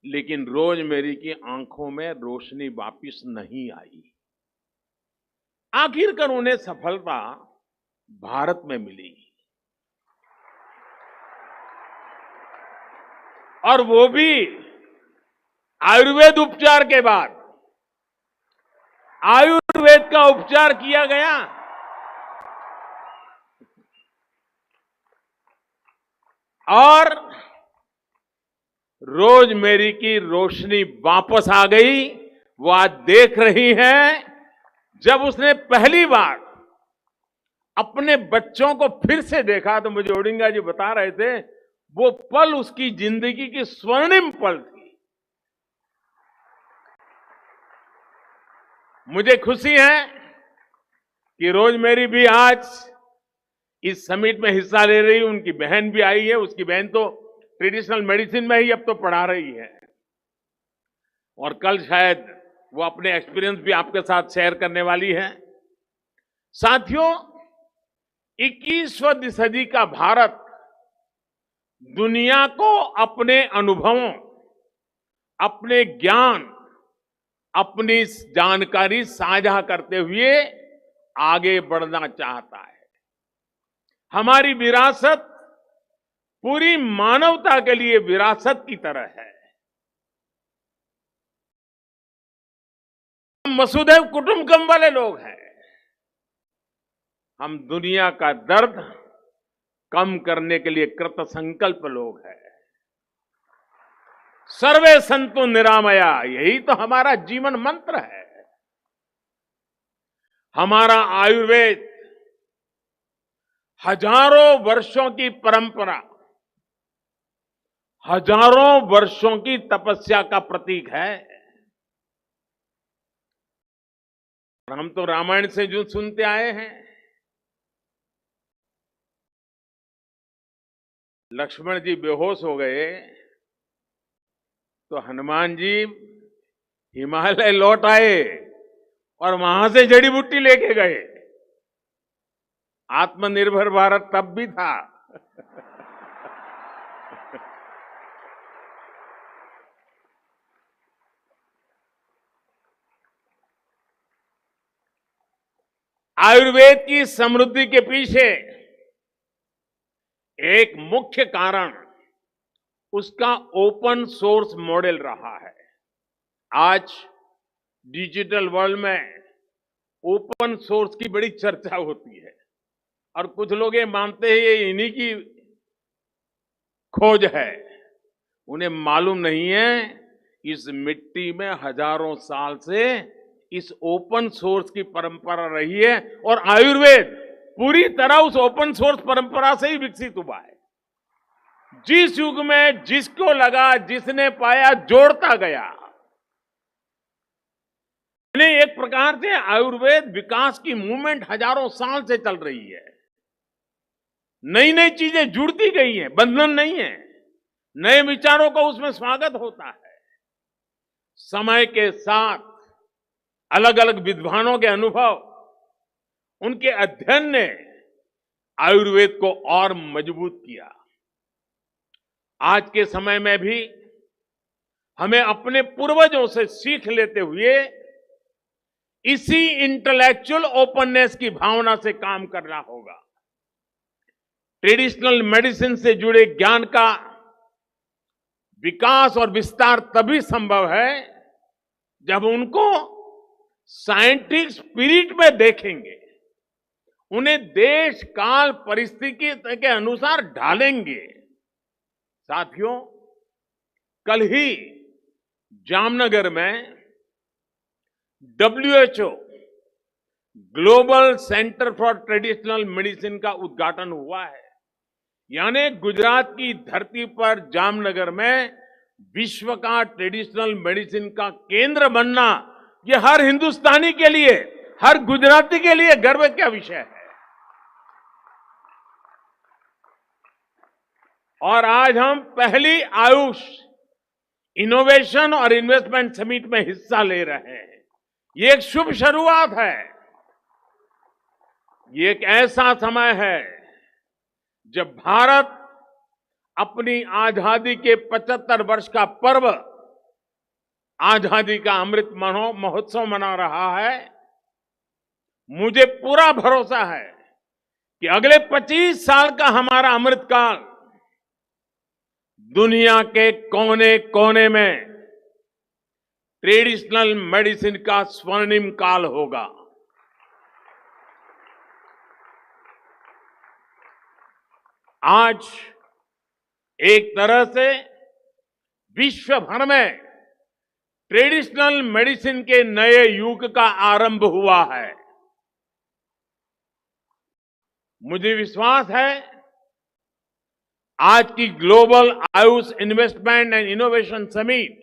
लेकिन रोजमेरी की आंखों में रोशनी वापिस नहीं आई। आखिरकार उन्हें सफलता भारत में मिली और वो भी आयुर्वेद उपचार के बाद। आयुर्वेद का उपचार किया गया और रोजमेरी की रोशनी वापस आ गई। वो आज देख रही है, जब उसने पहली बार अपने बच्चों को फिर से देखा तो मुझे ओडिंगा जी बता रहे थे वो पल उसकी जिंदगी की स्वर्णिम पल थी। मुझे खुशी है कि रोजमेरी भी आज इस समिट में हिस्सा ले रही है। उनकी बहन भी आई है, उसकी बहन तो ट्रेडिशनल मेडिसिन में ही अब तो पढ़ा रही है और कल शायद वो अपने एक्सपीरियंस भी आपके साथ शेयर करने वाली है। साथियों, 21वीं सदी का भारत दुनिया को अपने अनुभवों, अपने ज्ञान, अपनी जानकारी साझा करते हुए आगे बढ़ना चाहता है। हमारी विरासत पूरी मानवता के लिए विरासत की तरह है। हम वसुधैव कुटुंबकम वाले लोग हैं। हम दुनिया का दर्द कम करने के लिए कृत संकल्प लोग हैं। सर्वे संतु निरामया, यही तो हमारा जीवन मंत्र है। हमारा आयुर्वेद हजारों वर्षों की परंपरा, हजारों वर्षों की तपस्या का प्रतीक है। हम तो रामायण से जो सुनते आए हैं, लक्ष्मण जी बेहोश हो गए तो हनुमान जी हिमालय लौट आए और वहां से जड़ी बूटी लेके गए। आत्मनिर्भर भारत तब भी था। आयुर्वेद की समृद्धि के पीछे एक मुख्य कारण उसका ओपन सोर्स मॉडल रहा है। आज डिजिटल वर्ल्ड में ओपन सोर्स की बड़ी चर्चा होती है और कुछ लोग ये मानते हैं ये इन्हीं की खोज है। उन्हें मालूम नहीं है इस मिट्टी में हजारों साल से इस ओपन सोर्स की परंपरा रही है और आयुर्वेद पूरी तरह उस ओपन सोर्स परंपरा से ही विकसित हुआ है। जिस युग में जिसको लगा, जिसने पाया, जोड़ता गया। एक प्रकार से आयुर्वेद विकास की मूवमेंट हजारों साल से चल रही है। नई नई चीजें जुड़ती गई हैं, बंधन नहीं है। नए विचारों का उसमें स्वागत होता है। समय के साथ अलग अलग विद्वानों के अनुभव, उनके अध्ययन ने आयुर्वेद को और मजबूत किया। आज के समय में भी हमें अपने पूर्वजों से सीख लेते हुए इसी इंटेलेक्चुअल ओपननेस की भावना से काम करना होगा। ट्रेडिशनल मेडिसिन से जुड़े ज्ञान का विकास और विस्तार तभी संभव है जब उनको साइंटिफिक स्पिरिट में देखेंगे, उन्हें देश काल परिस्थिति के अनुसार ढालेंगे। साथियों, कल ही जामनगर में WHO global centre for traditional medicine का उद्घाटन हुआ है। यानी गुजरात की धरती पर जामनगर में विश्व का ट्रेडिशनल मेडिसिन का केंद्र बनना, ये हर हिंदुस्तानी के लिए, हर गुजराती के लिए गर्व का विषय है। और आज हम पहली आयुष इनोवेशन और इन्वेस्टमेंट समिट में हिस्सा ले रहे हैं। ये एक शुभ शुरुआत है। ये एक ऐसा समय है जब भारत अपनी आजादी के 75 वर्ष का पर्व, आजादी का अमृत महोत्सव मना रहा है। मुझे पूरा भरोसा है कि अगले 25 साल का हमारा अमृतकाल दुनिया के कोने कोने में ट्रेडिशनल मेडिसिन का स्वर्णिम काल होगा। आज एक तरह से विश्व भर में ट्रेडिशनल मेडिसिन के नए युग का आरंभ हुआ है। मुझे विश्वास है आज की global Ayush investment and innovation summit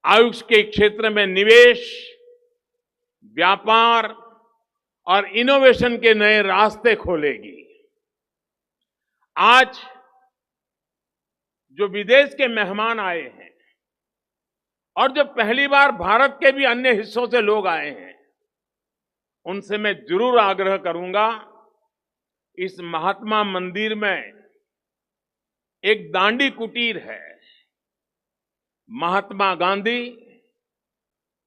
Ayush के क्षेत्र में निवेश, व्यापार और इनोवेशन के नए रास्ते खोलेगी। आज जो विदेश के मेहमान आए हैं और जो पहली बार भारत के भी अन्य हिस्सों से लोग आए हैं, उनसे मैं जरूर आग्रह करूंगा, इस महात्मा मंदिर में एक दांडी कुटीर है। महात्मा गांधी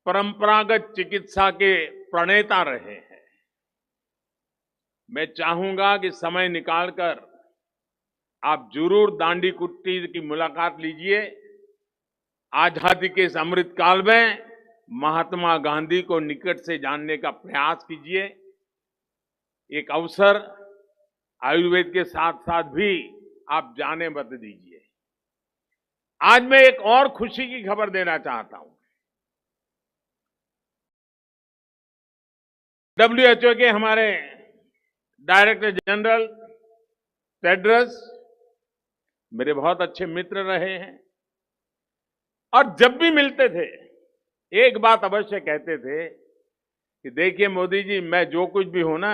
परंपरागत चिकित्सा के प्रणेता रहे हैं। मैं चाहूंगा कि समय निकालकर आप जरूर दांडी कुटीर की मुलाकात लीजिए। आजादी के इस अमृत काल में महात्मा गांधी को निकट से जानने का प्रयास कीजिए। एक अवसर आयुर्वेद के साथ साथ भी आप जाने मत दीजिए। आज मैं एक और खुशी की खबर देना चाहता हूं। WHO के हमारे डायरेक्टर जनरल टेड्रस मेरे बहुत अच्छे मित्र रहे हैं और जब भी मिलते थे एक बात अवश्य कहते थे कि देखिए मोदी जी, मैं जो कुछ भी हूं ना,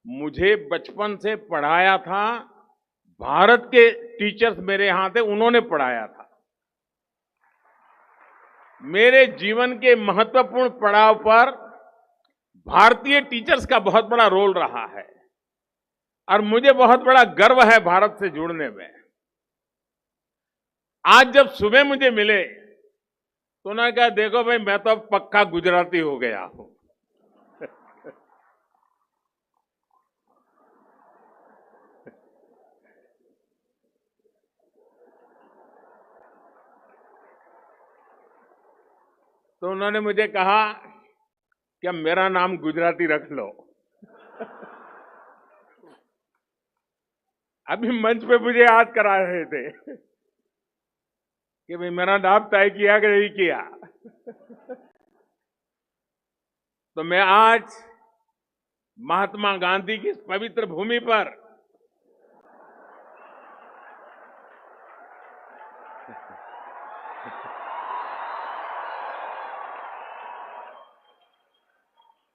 मुझे बचपन से पढ़ाया था, भारत के टीचर्स मेरे यहां थे, उन्होंने पढ़ाया था। मेरे जीवन के महत्वपूर्ण पड़ाव पर भारतीय टीचर्स का बहुत बड़ा रोल रहा है और मुझे बहुत बड़ा गर्व है भारत से जुड़ने में। आज जब सुबह मुझे मिले तो उन्होंने कहा, देखो भाई, मैं तो अब पक्का गुजराती हो गया हूं। तो उन्होंने मुझे कहा कि अब मेरा नाम गुजराती रख लो। अभी मंच पे मुझे याद करा रहे थे कि भाई मेरा नाम तय किया कि नहीं किया। तो मैं आज महात्मा गांधी की इस पवित्र भूमि पर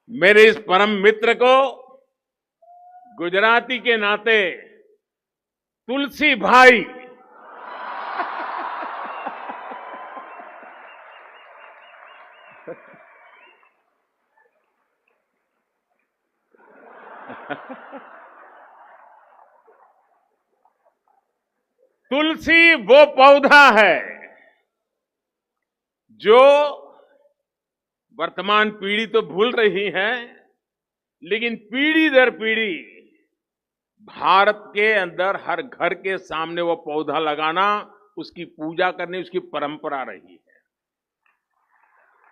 मेरे इस परम मित्र को गुजराती के नाते तुलसी भाई तुलसी वो पौधा है जो वर्तमान पीढ़ी तो भूल रही है, लेकिन पीढ़ी दर पीढ़ी भारत के अंदर हर घर के सामने वो पौधा लगाना, उसकी पूजा करनी, उसकी परंपरा रही है।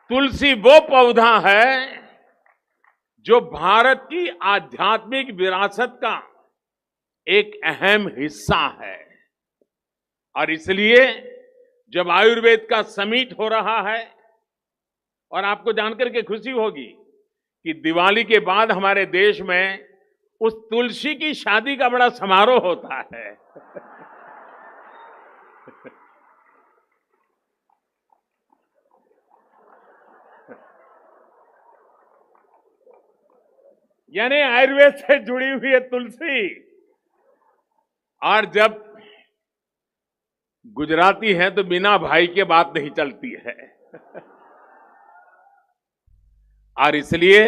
तुलसी वो पौधा है जो भारत की आध्यात्मिक विरासत का एक अहम हिस्सा है। और इसलिए जब आयुर्वेद का समिट हो रहा है, और आपको जानकर के खुशी होगी कि दिवाली के बाद हमारे देश में उस तुलसी की शादी का बड़ा समारोह होता है। यानी आयुर्वेद से जुड़ी हुई है तुलसी। और जब गुजराती है तो बिना भाई के बात नहीं चलती है। और इसलिए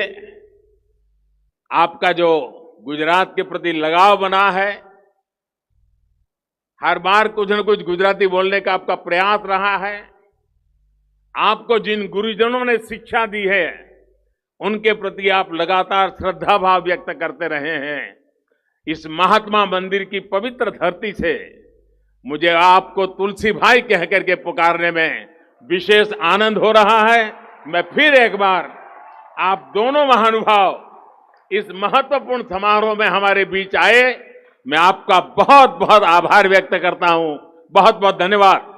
आपका जो गुजरात के प्रति लगाव बना है, हर बार कुछ न कुछ गुजराती बोलने का आपका प्रयास रहा है। आपको जिन गुरुजनों ने शिक्षा दी है, उनके प्रति आप लगातार श्रद्धा भाव व्यक्त करते रहे हैं। इस महात्मा मंदिर की पवित्र धरती से मुझे आपको तुलसी भाई कह करके पुकारने में विशेष आनंद हो रहा है। मैं फिर एक बार आप दोनों महानुभाव इस महत्वपूर्ण समारोह में हमारे बीच आए, मैं आपका बहुत बहुत आभार व्यक्त करता हूं। बहुत बहुत धन्यवाद।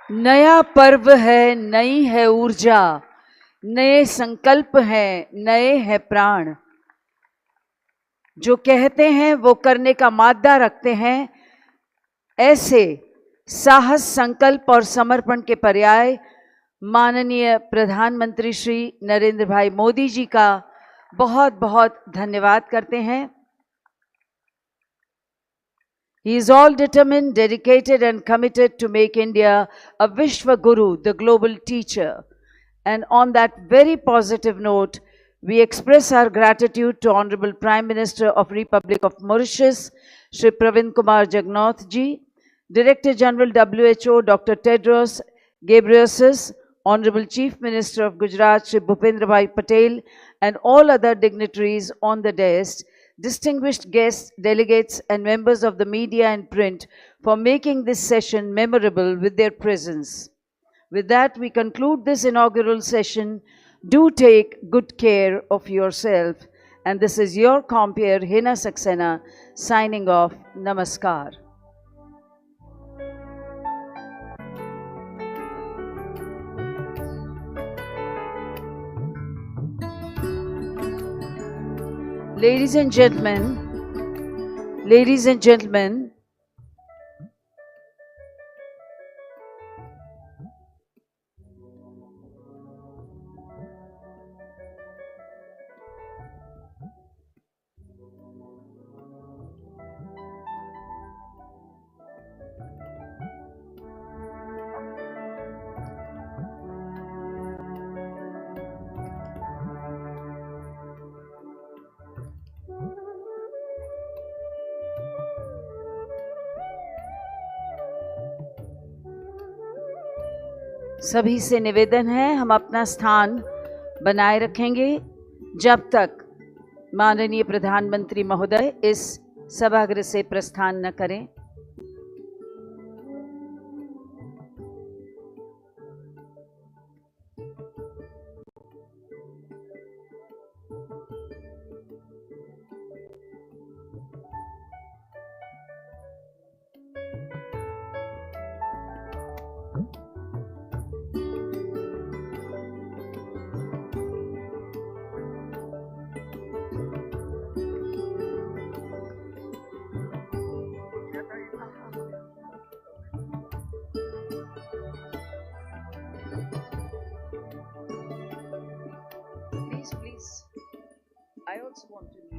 नया पर्व है, नई है ऊर्जा, नए संकल्प हैं, नए हैं प्राण। जो कहते हैं वो करने का मादा रखते हैं। ऐसे साहस, संकल्प और समर्पण के पर्याय माननीय प्रधानमंत्री श्री नरेंद्र भाई मोदी जी का बहुत बहुत धन्यवाद करते हैं। He is all determined, dedicated and committed to make India a Vishwa Guru, the global teacher. And on that very positive note, we express our gratitude to Honorable Prime Minister of Republic of Mauritius, Shri Pravin Kumar Jagannath ji, Director General WHO, Dr. Tedros Ghebreyesus, Honorable Chief Minister of Gujarat, Shri Bhupendra Bhai Patel, and all other dignitaries on the dais, distinguished guests, delegates, and members of the media and print for making this session memorable with their presence. With that, we conclude this inaugural session. Do take good care of yourself. And this is your compeer, Hina Saxena, signing off. Namaskar. Ladies and gentlemen, सभी से निवेदन है, हम अपना स्थान बनाए रखेंगे जब तक माननीय प्रधानमंत्री महोदय इस सभागृह से प्रस्थान न करें। Please, I also want to